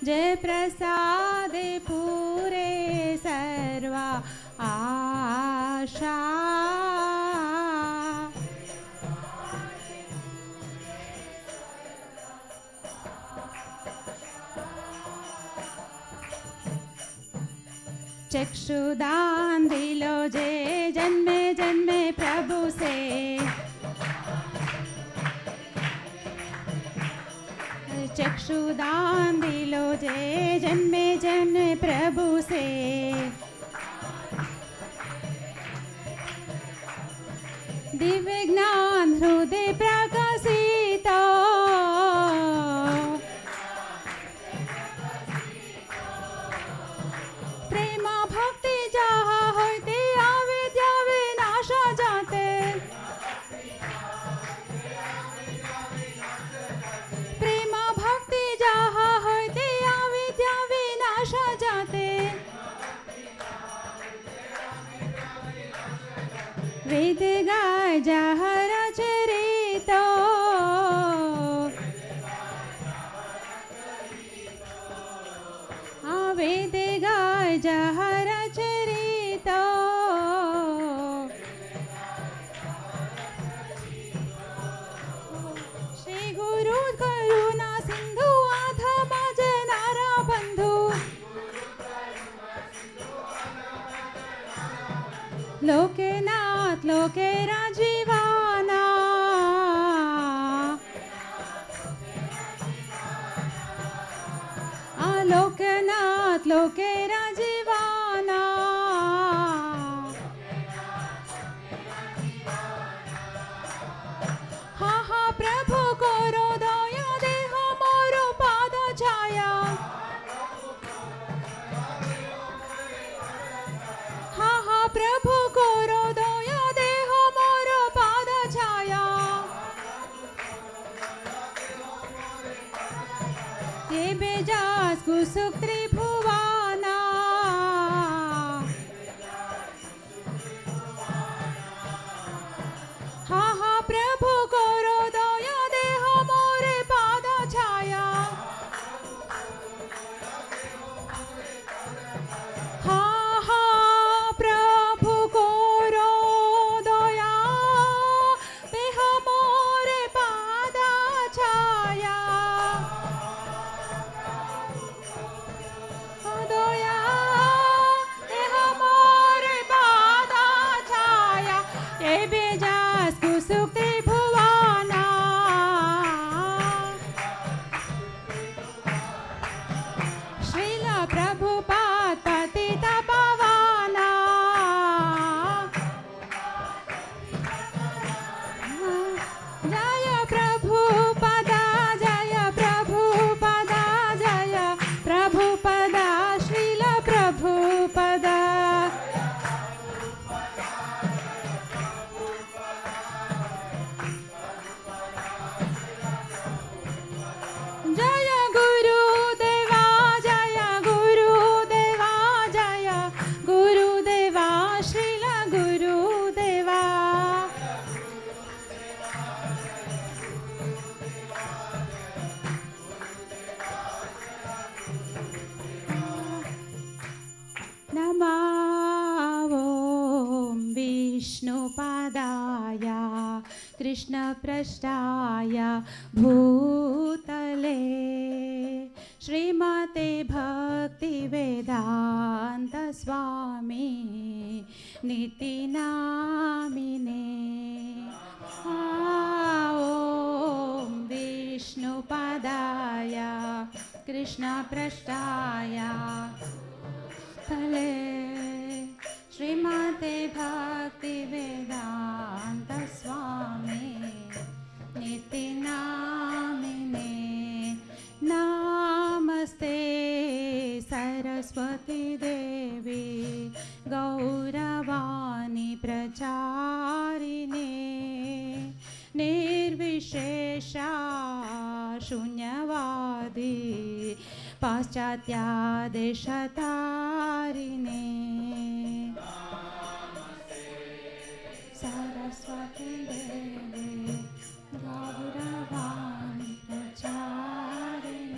Jai Prasade Pure Sarva Asha. चक्षुदान दिलो जे जन्मे जन्मे प्रभु से. चक्षुदान दिलो जे जन्मे जन्मे प्रभु से. दिव्य ज्ञान हृदय प्रकाशित. प्रेम भक्ति जहाँ होते अविद्या विनाश जाते. प्रेम भक्ति जहाँ होते अविद्या विनाश जाते. वेद गाय जहर चरित. वेद गाय जहर चरित. श्री गुरु करुणा सिंधु आधम जनारा बंधु. लोकेनाथ लोके राजीवाना. लोकनाथ लोके राजीवाना. हा हा प्रभु प्रभु करो दया देह मोर पाद छाया तेबे जासु सुख त्रिभुवना हा हा प्रभु करो दया देह मोरे पाद छाया हा हा प्रभु करो दया देह मोरे पाद छाया दया देह मोरे पाद छाया एबे जासु सुख त्रिभुवना श्रील प्रभुपाद पतित पावना जय प्रभुपद जय प्रभुपद जय प्रभुपद श्रील प्रभुपद जय गुरुदेवा जय गुरुदेवा जय गुरुदेवा श्रील गुरुदेवा नमो विष्णुपादाय कृष्णपृष्ठाय भूतले श्रीमते भक्तिवेदान्त स्वामी नितिनामिने ॐ विष्णुपादाय कृष्णपृष्ठाय तले श्रीमते भक्तिवेदान्त स्वामी नितिनामिने नमस्ते सरस्वती देवी गौरवाणी प्रचारिणे निर्विशेषा शून्यवादी पाश्चात्यादेशतारिणे सरस्वती देवी गौरवाणी प्रचारिणे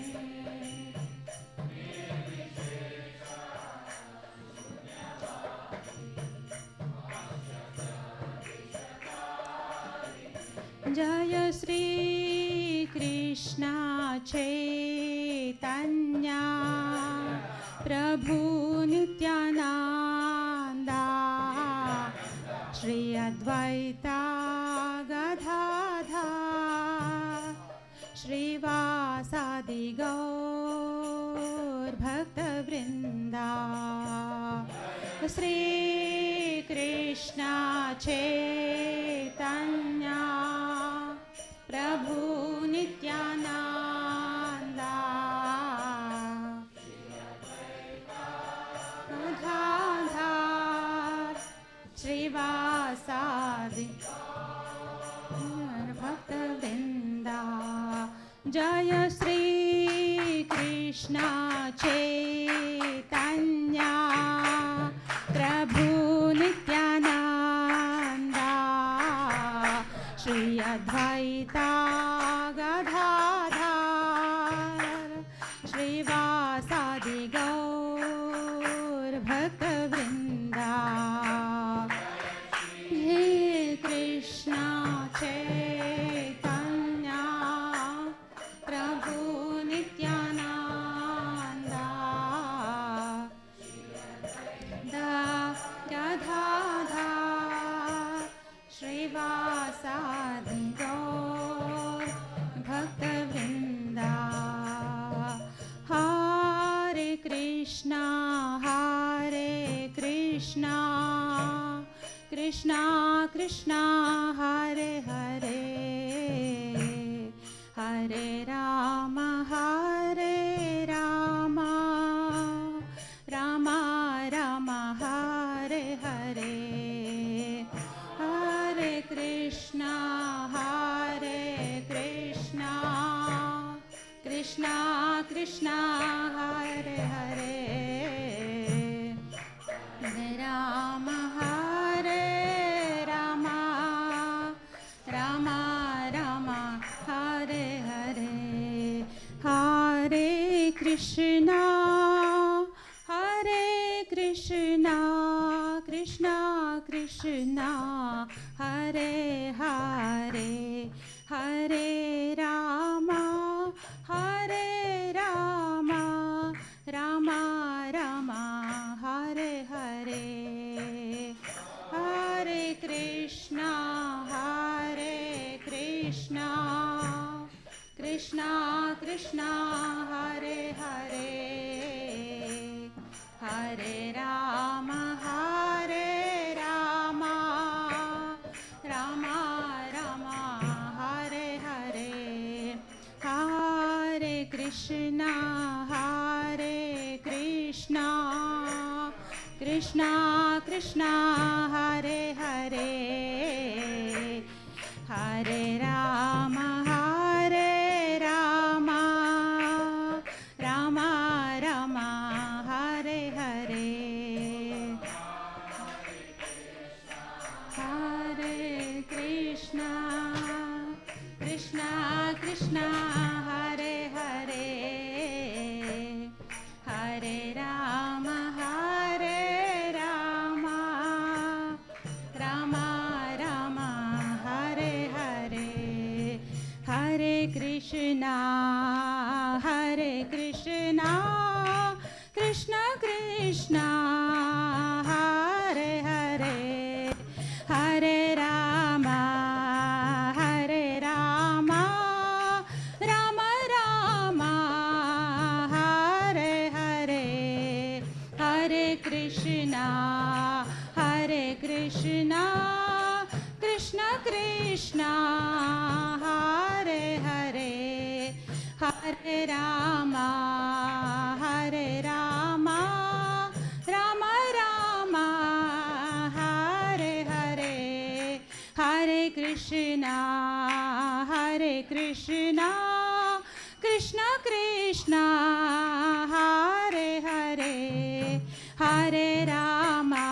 जय श्री कृष्ण चैतन्य प्रभु नित्यानंदा श्री अद्वैता गदाधर श्रीवासादि गौर भक्तवृंदा श्री कृष्ण चैतन्य प्रभु नित्यानंदा गदाधर श्रीवासादि भक्तवृंदा जय श्री कृष्ण चैतन्य प्रभु नित्यानंदा श्री अद्वैता गदाधर श्रीवासादि गौर भक्तवृंदा हे कृष्ण चैतन्य प्रभु नित्यानंदा गदाधर श्रीवासादि गौर भक्तवृंदा हरे कृष्णा कृष्णा कृष्णा हरे हरे हरे राम राम राम हरे Hare Hare Krishna Krishna Krishna Hare Hare Hare Rama Rama Rama Hare Hare Hare Krishna Krishna Krishna Hare Hare Hare Rama Rama Rama Hare Hare Hare Krishna Krishna Krishna Hare Hare Hare Rama Rama Rama Hare Hare Hare Krishna Krishna Krishna Hare Hare Hare Rama Rama Rama Hare Hare Hare Krishna Krishna Hare Hare Hare Rama Rama Rama Hare Hare Hare Krishna Krishna Krishna Hare Hare Hare Rama Rama Rama Hare Hare Hare Krishna Krishna Krishna Hare Hare Hare Rama Rama Rama Hare Hare Hare Krishna Krishna Krishna Hare Hare Hare Rama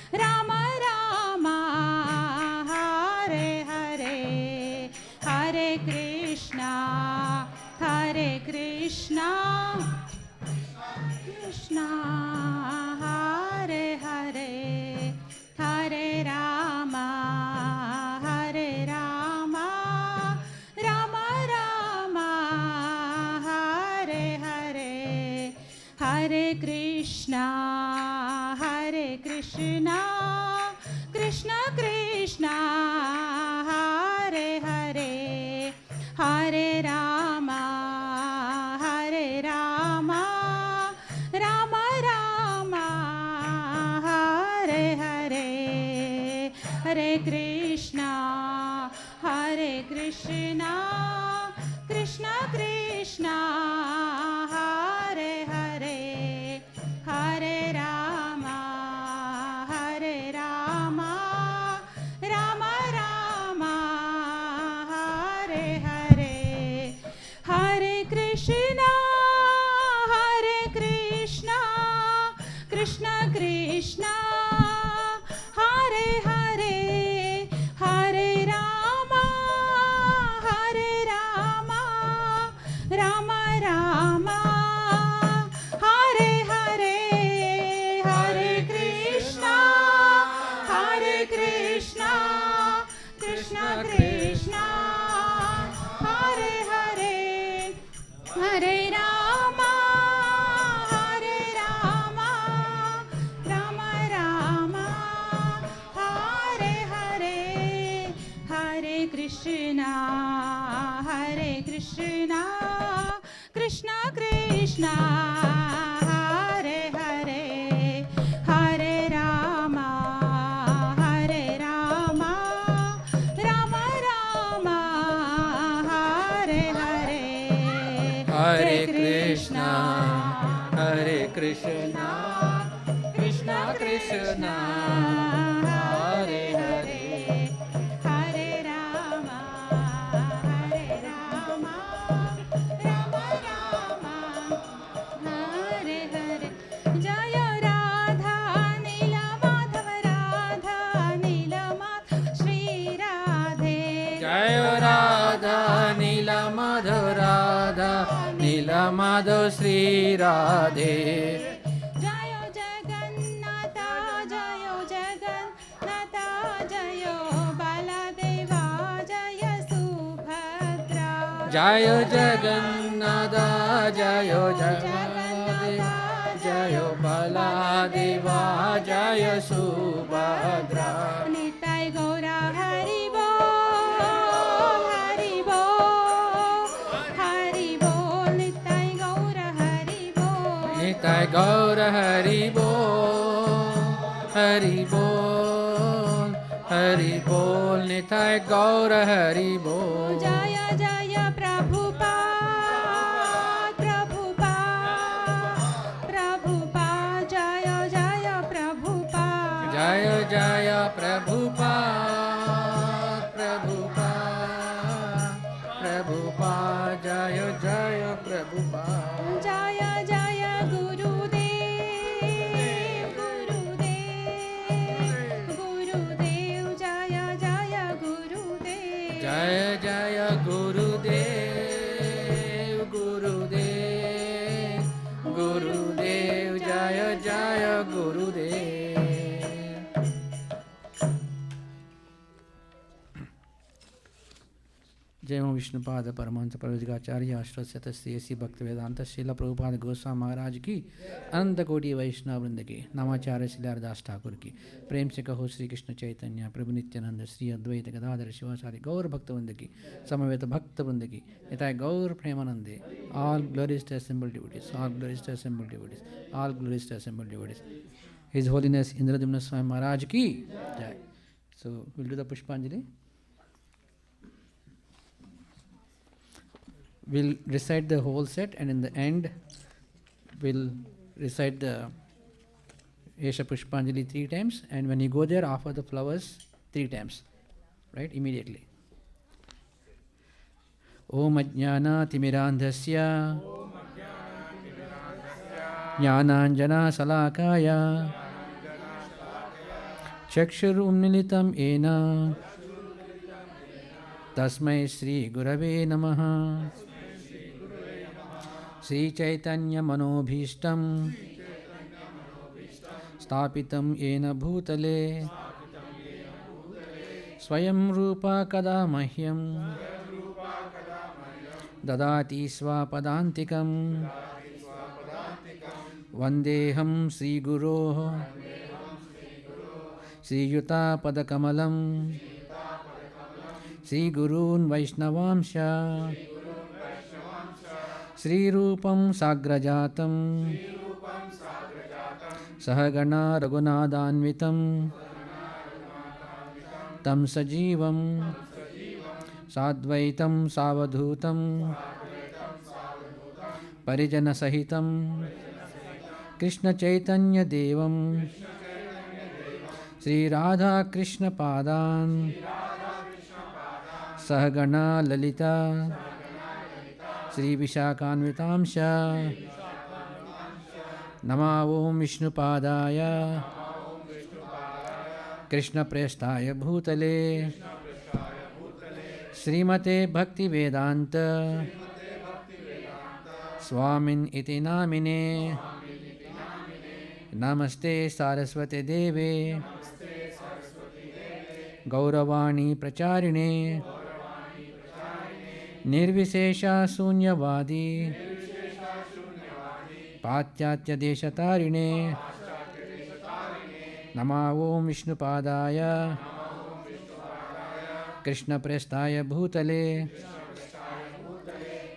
Rama Rama Hare Hare Hare Krishna Krishna Hare Hare Hare Rama Rama Rama Hare Hare Hare Krishna Krishna Krishna Hare Hare Hare Rama Rama Rama Hare Hare Hare Krishna Krishna Krishna Hare Hare Hare Rama Rama Rama Hare Hare Hare Krishna Krishna Krishna Hare Hare Hare Rama Rama Hare Krishna, Krishna Krishna, Hare Hare, Hare Rama, Rama Rama, Hare Hare. Jaya Radha Nila Madhava Radha Nila Madhava Shri Radhe. Jai Radha Nila Madhava Radha Nila Madhava Shri Radhe. Jayo Jagannatha, Jayo Jagannatha, Jayo Baladeva, Jaya Subhadra. Jayo Jagannatha, Jayo Jagannatha, Jayo Baladeva, Jaya Subhadra. Nitai Gaura Hari Bol, Hari Bol, Hari Bol, Nitai Gaura Hari Bol. Nitai Gaura Hari Bol, Hari Bol, Hari Bol, Nitai Gaura Hari Bol. Jaya Jaya Prabhupada, Prabhupada, Prabhupada, Jaya Jaya Prabhupada. Jaya Jaya Prabhupada, Prabhupada, Prabhupada, Jaya Jaya Prabhupada. Jaya Jaya Gurudev, Gurudev, Gurudev, Jaya Jaya Gurudev. Jaya Jaya Gurudev, Gurudev, Gurudev, Jaya Jaya Gurudev. जय ओं विष्णुपाद परमहंस परवज्गाचार्य आश्रत श्री भक्त वेदांत श्रील प्रभुपाद गोस्वामी महाराज की अनंत कोटि वैष्णव वृंद की नामाचार्य श्री हरदास ठाकुर की प्रेम से कहो श्री कृष्ण चैतन्य प्रभु नित्यानंद श्री अद्वैत गदाधर शिवाचार्य गौर भक्त वृंद की समवेत भक्त वृंद की निताय गौर प्रेमानंदे all glories to assemble devotees, all glories to assemble devotees, all glories to assemble devotees. His holiness Indradyumna Swami Maharaj की जय. सो विल डू द पुष्पांजलि. We'll recite the whole set, and in the end we'll recite the Yesha Pushpanjali 3 times, and when you go there, offer the flowers 3 times, right, immediately. Om Ajnana Timirandhasya Jnananjana Salakaya Chakshur Umnilitam Ena Tasmai Sri Gurave Namaha. Sri Chaitanya Manobhishtam Stapitam Ena Bhutale Swayam Rupa Kada Mahyam Dadati Swapadantikam Vandeham Sri Guru Sri Yuta Padakamalam Sri Gurun Vaishnavamsha Sri Rupam Sagrajatam Sahagana Raghunadanvitam Tam Sajivam Sadvaitam Savadhutam Parijana Sahitam Krishna Chaitanya Devam Sri Radha Krishna Padan Sahagana Lalita Sri Vishakhanvitamsha Nama Om Vishnupadaya Krishna Prestaya Bhutale Srimate Bhakti Vedanta Swamin Iti Namine Namaste Saraswate Deve Gauravani Pracharine Nirvishesha Sunyavadi Patyatya Deshatarine Nama Om Vishnupadaya Krishna Prestaya Bhutale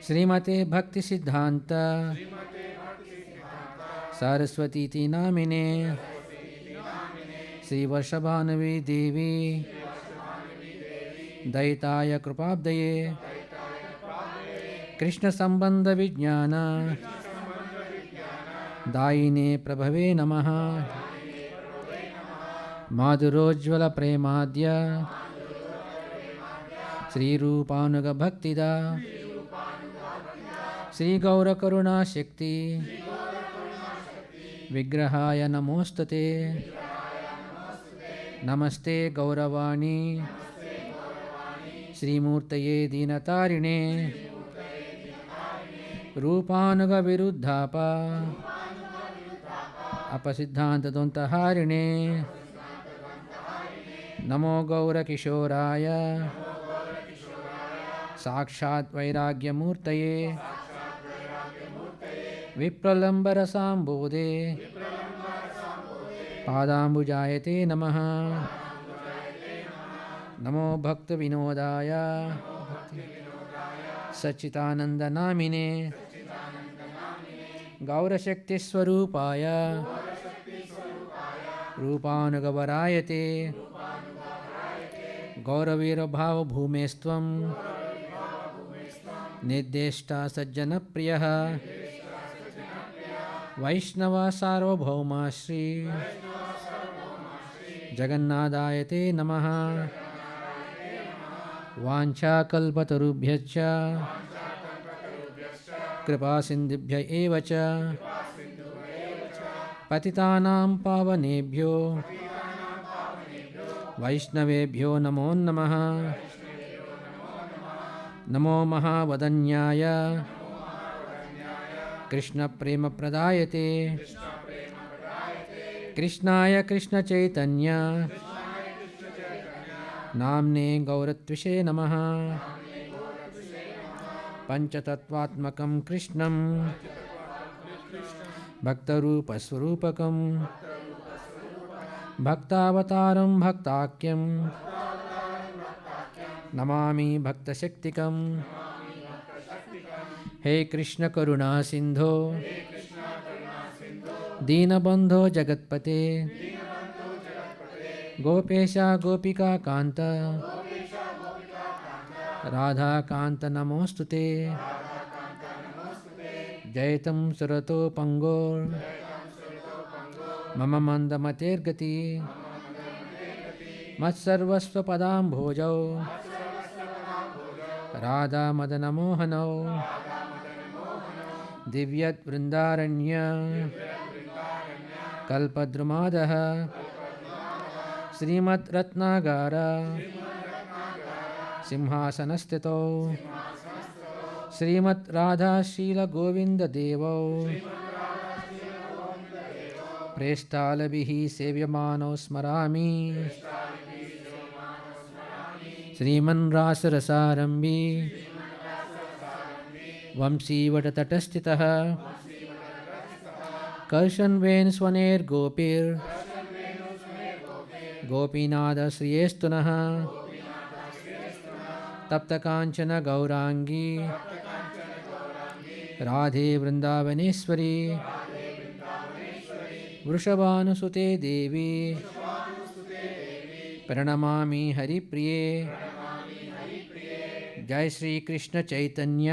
Srimate Bhakti Siddhanta Saraswati Ti Namine Sri Varshabhanavi Devi Daitaya Krupabdaye Krishna Sambandha Vijnana दायिने प्रभवे नमः माधुरोज्ज्वल प्रेमाद्य श्रीरूपानुगभक्तिदा श्रीगौरकरुणाशक्ति विग्रहाय नमोस्तुते नमस्ते गौरवाणी श्रीमूर्तये दीनतारिणे रूपानुगविरुद्धापा अपसिद्धान्तदोन्तहारिणे नमो गौरकिशोराय साक्षात् वैराग्यमूर्तये विप्रलम्बरसाम्बोधे पादाम्बुजायते नमः नमो भक्तविनोदाय सच्चिदानन्दनामिने गौरशक्तिस्वरूपाय रूपानुगवरायते गौरवीरभावभूमेस्त्वं निर्देष्टा सज्जनप्रियः वैष्णवा सार्वभौमा श्री जगन्नाथायते नमः वाञ्छाकल्पतरुभ्यश्च कृपासिन्धुभ्य एव च पतितानां पावनेभ्यो वैष्णवेभ्यो नमो नमः नमो महावदन्याय कृष्णप्रेमप्रदायते कृष्णाय कृष्णचैतन्य नाम्ने गौरत्विषे नमः पंचतत्वात्मकं कृष्णं भक्तरूपस्वरूपकं भक्तावतारं भक्ताख्यं नमामि भक्तशक्तिकं हे कृष्ण करुणा सिंधो दीनबंधो जगत्पते गोपेशा गोपिका कांत राधा कांत नमोस्तुते जयतं सुरतो पंगो मम मंदमतेर्गति मत्सर्वस्व पदाम्भोजौ राधा मदन मोहनौ दिव्यत् वृंदारण्य कल्पद्रुमादः श्रीमद् रत्नागार सिंहासनस्थितौ श्रीमद् राधा शील गोविंद देवौ प्रेष्ठालभिः सेव्यमानौ स्मरामि श्रीमन् रासरसारम्भी वंशीवटतटस्थितः कर्षन्वेन स्वनेर्गोपीर् गोपीनाथ श्रियेस्तुनः तप्तकाञ्चन गौरांगी राधे वृंदावनेश्वरी वृषभानुसुते देवी प्रणमामि हरिप्रिये जय श्री कृष्ण चैतन्य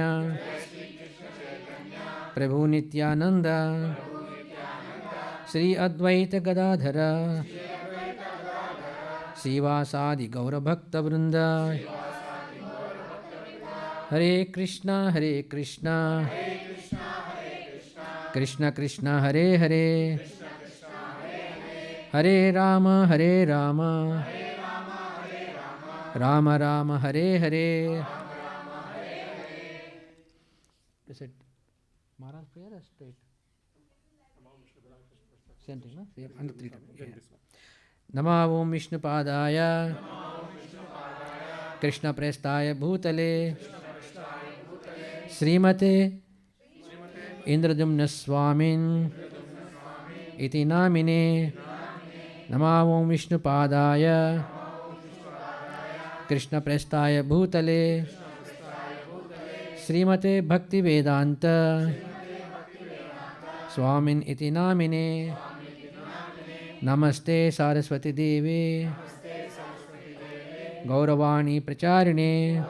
प्रभु नित्यानंद श्री अद्वैत गदाधर श्रीवासादि गौरभक्तवृंद हरे Krishna Krishna Krishna Hare Hare Hare Ram Ram Ram Hare Hare. Is it Maharaj prayer or straight? Same thing, no? Same, under 3 times. Yeah. Nama Om Vishnupadaya Krishna Prestaya Bhutale Srimate Indradyumna Swami Iti Namine. Nama Om Vishnupadaya Krishna Prestaya Bhutale Srimate Bhakti Vedanta Swamin Iti Namine. Namaste Saraswati Devi Gauravani Pracharine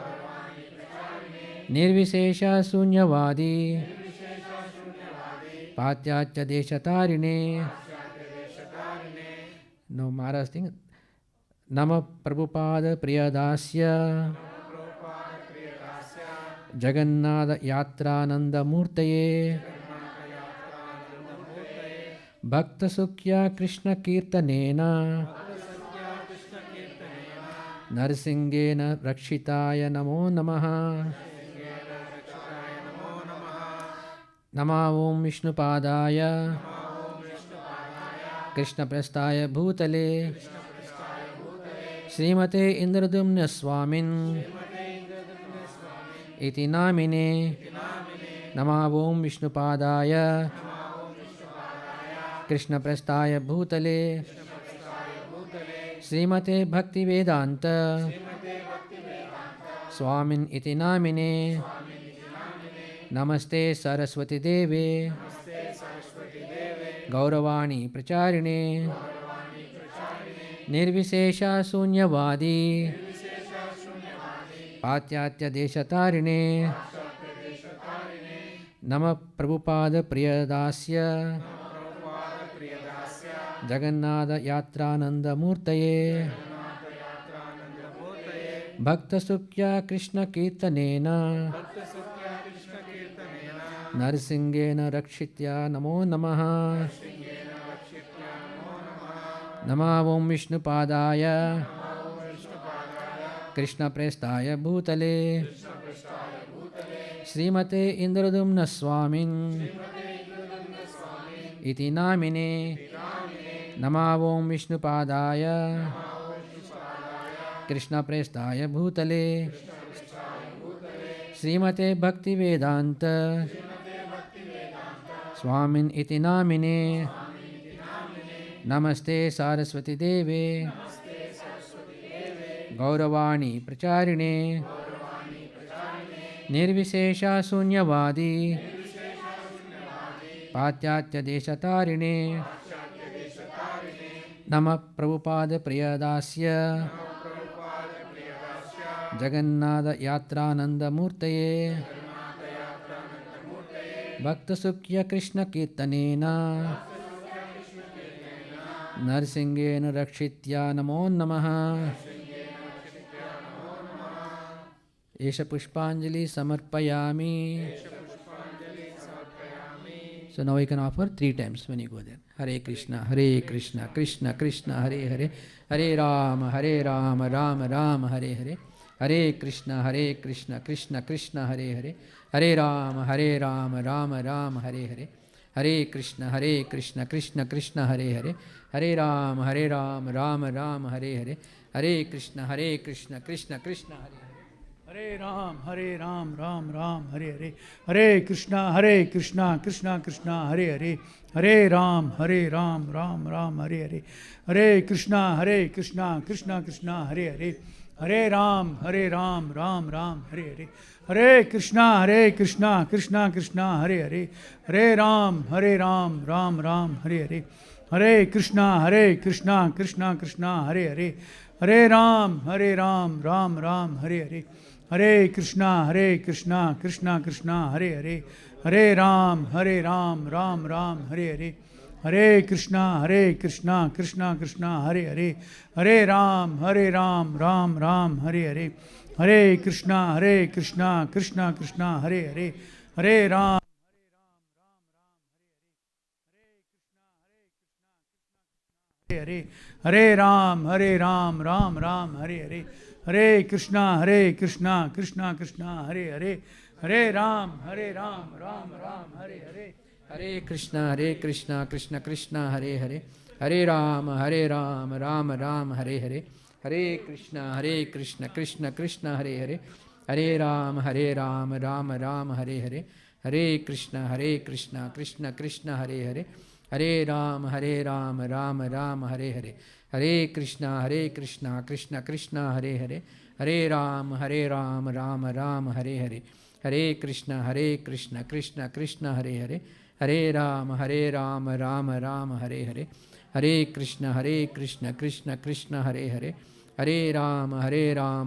Nirvishesha Sunyavadi पाश्चात्य देशतारिणे No Maharaj thing. Nama Prabhupada Priyadasya Jagannatha Yatrananda Murtaye Bhakta Sukhya Krishna Kirtanena Narsingena Rakshitaya Namo Namaha Nama Om Vishnupadaya Krishna Prastaya Bhutale Srimate Indradyumna Swamin Iti Namine Nama Om Vishnupadaya Krishna Prastaya Bhutale Srimate Bhakti Vedanta Swamin Iti Namine Namaste Saraswati Deve Gauravani Pracharine Nirvishesha Sunyavadi Patyatya Deshatarine Nama Prabhupada Priyadasya Jagannatha Yatrananda Murtaye Bhakta Sukhya Krishna Kirtanena Narsingena Rakshitya Namo Namaha Nama Om Vishnupadaya Krishna Prestaya Bhutale Srimate Indradyumna Swamin Iti Namine Nama Om Vishnupadaya Krishna Prestaya Bhutale Srimate Bhakti Vedanta Swamin Iti Namine Namaste Saraswati Deve Gauravani Pracharine Nirvishesha Sunyavadi Patyatya Deshatarine Nama Prabhupada Priyadasya Jagannatha Yatrananda Murtaye Bhakta Sukhya Krishna Kirtanena Narsingena Rakshitya Namo Namaha Esha Pushpanjali Samarpayami. So now you can offer 3 times when you go there. Hare Krishna, Krishna Krishna, Hare Hare, Hare Rama, Rama Rama, Hare Hare, Hare Krishna, Krishna Krishna, Hare Hare, Hare Rama, Rama Rama, Hare Hare, Hare Krishna, Krishna Krishna, Hare Hare, Hare Rama, Rama Rama, Hare Hare, Hare Krishna, Krishna Krishna, Hare Hare. Hare Ram, Ram Ram, Hare Hare. Hare Krishna, Krishna Krishna, Hare Hare. Hare Ram, Ram Ram, Hare Hare. Hare Krishna, Krishna Krishna, Hare Hare. Hare Ram, Ram Ram, Hare Hare. Hare Krishna, Krishna Krishna, Hare Hare. Hare Ram, Ram Ram, Hare Hare. Hare Krishna, Krishna Krishna, Hare Hare. Hare Ram, Ram Ram, Hare Hare. Hare Krishna, Krishna Krishna, Hare Hare. Hare Ram, Ram Ram, Hare Hare. Hare Krishna, Krishna Krishna, Hare Hare. Hare Ram, Ram Ram, Hare Hare. Hare Krishna, Krishna Krishna, Hare Hare. Hare Ram. Hare Hare Ram, Ram Ram, Hare Hare. Hare Krishna, Krishna Krishna, Hare Hare. Hare Ram, Ram Ram, Hare Hare. Hare Krishna, Krishna Krishna, Hare Hare. Hare Ram, Ram Ram, Hare Hare. Hare Krishna, Krishna Krishna, Hare Hare. Hare Ram, Ram Ram, Hare Hare. Hare Krishna, Krishna Krishna, Hare Hare. Hare Ram, Ram Ram, Hare Hare. Hare Krishna, Krishna Krishna, Hare Hare. Hare Ram, Ram Ram, Hare Hare. Hare Krishna, Krishna Krishna, Hare Hare. Hare Ram, Ram Ram, Hare Hare. Hare Krishna, Krishna Krishna, Hare Hare. Hare Ram,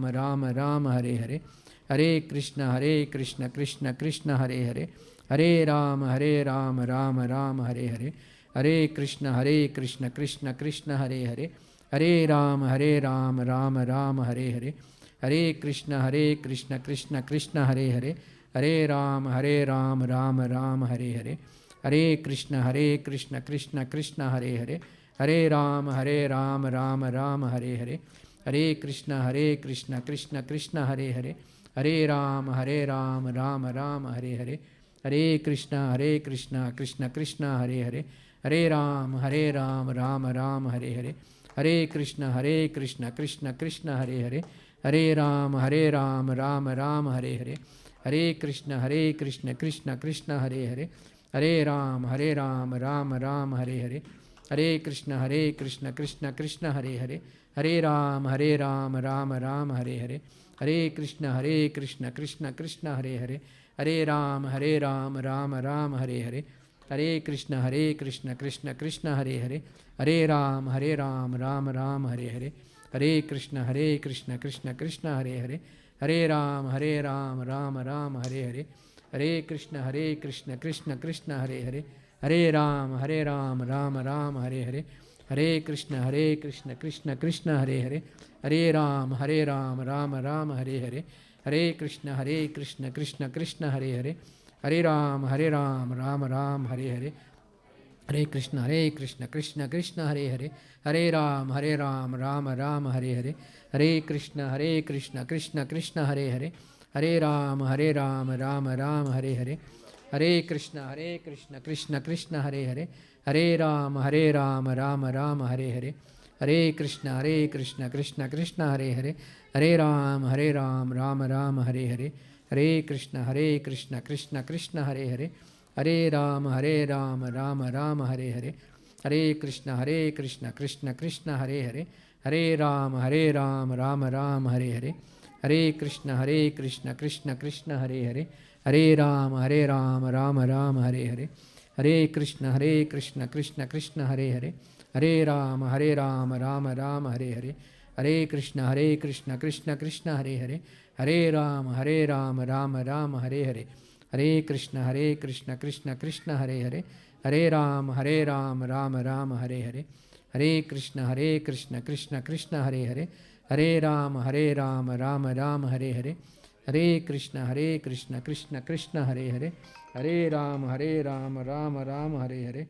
Ram Ram, Hare Hare. Hare Krishna, Krishna Krishna, Hare Hare. Hare Rama, Rama Rama, Hare Hare. Hare Krishna, Krishna Krishna, Hare Hare. Hare Rama, Rama Rama, Hare Hare. Hare Krishna, Krishna Krishna, Hare Hare. Hare Rama, Rama Rama, Hare Hare. Hare Krishna, Krishna Krishna, Hare Hare. Hare Rama, Rama Rama, Hare Hare. Hare Krishna, Krishna Krishna, Hare Hare. Hare Rama, Rama Rama, Hare Hare. Hare Krishna, Krishna Krishna, Hare Hare. Hare Rama, Rama Rama, Hare Hare. Hare Krishna, Krishna Krishna, Hare Hare. Hare Rama, Rama Rama, Hare Hare. Hare Krishna, Krishna Krishna, Hare Hare. Hare Rama, Rama Rama, Hare Hare. Hare Krishna, Krishna Krishna, Hare Hare. Hare Rama, Rama Rama, Hare Hare. Hare Krishna, Krishna Krishna, Hare Hare. Hare Rama, Rama Rama, Hare Hare. Hare Krishna, Krishna Krishna, Hare Hare. Hare Rama, Rama Rama, Hare Hare. Hare Krishna, Krishna Krishna, Hare Hare. Hare Rama, Rama Rama, Hare Hare. Hare Krishna, Krishna Krishna, Hare Hare. Hare Rama, Rama Rama, Hare Hare. Hare Krishna, Krishna Krishna, Hare Hare. Hare Rama, Rama Rama, Hare Hare. Hare Krishna, Krishna Krishna, Hare Hare. Hare Rama, Rama Rama, Hare Hare. Hare Krishna, Krishna Krishna, Hare Hare. Hare Rama, Rama Rama, Hare Hare. Hare Krishna, Krishna Krishna, Hare Hare. Hare Rama, Rama Rama, Hare Hare. Hare Krishna, Krishna Krishna, Hare Hare. Hare Rama, Rama Rama, Hare Hare. Hare Krishna, Krishna Krishna, Hare Hare. Hare Rama, Rama Rama, Hare Hare. Hare Krishna, Krishna Krishna, Hare Hare. Hare Rama, Rama Rama, Hare Hare. Hare Krishna, Krishna Krishna, Hare Hare. Hare Rama, Rama Rama, Hare Hare. Hare Krishna, Krishna Krishna, Hare Hare. Hare Rama, Rama Rama, Hare Hare. Hare Krishna, Krishna Krishna, Hare Hare. Hare Rama, Rama Rama, Hare Hare. Hare Krishna, Krishna Krishna, Hare Hare. Hare Rama, Rama Rama, Hare Hare. Hare Krishna, Krishna Krishna, Hare Hare. Hare Rama, Rama Rama, Hare Hare. Hare Krishna, Krishna Krishna, Hare Hare. Hare Rama, Rama Rama, Hare Hare.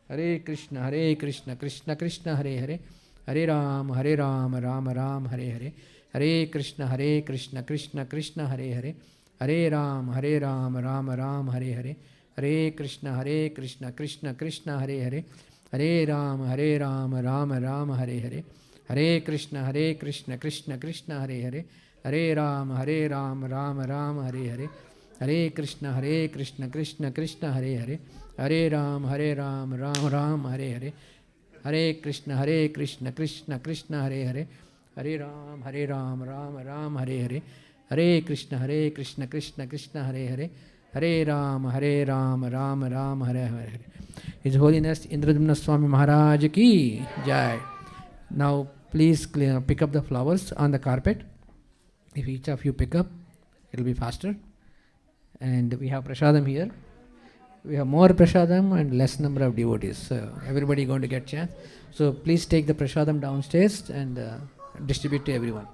Hare Krishna, Krishna Krishna, Hare Hare. Hare Rama, Rama Rama, Hare Hare. Hare Krishna, Krishna Krishna, Hare Hare. Hare Rama, Rama Rama, Hare Hare. Hare Krishna, Krishna Krishna, Hare Hare. Hare Rama, Rama Rama, Hare Hare. Hare Krishna, Krishna Krishna, Hare Hare. Hare Rama, Rama Rama, Hare Hare. Hare Krishna, Krishna Krishna, Hare Hare. Hare Rama, Rama Rama, Hare Hare. Hare Krishna, Krishna Krishna, Hare Hare. Hare Rama, Rama Rama, Hare Hare. Hare Krishna, Krishna Krishna, Hare Hare. Hare Rama, Rama Rama, Hare Hare. Hare Krishna, Krishna Krishna, Hare Hare. Hare Rama, Rama Rama, Hare Hare. His Holiness Indradyumna Swami Maharaja ki Jai. Now please pick up the flowers on the carpet. If each of you pick up, it will be faster. And we have prasadam here. We have more prasadam and less number of devotees. So everybody going to get chance. So please take the prasadam downstairs and distribute to everyone.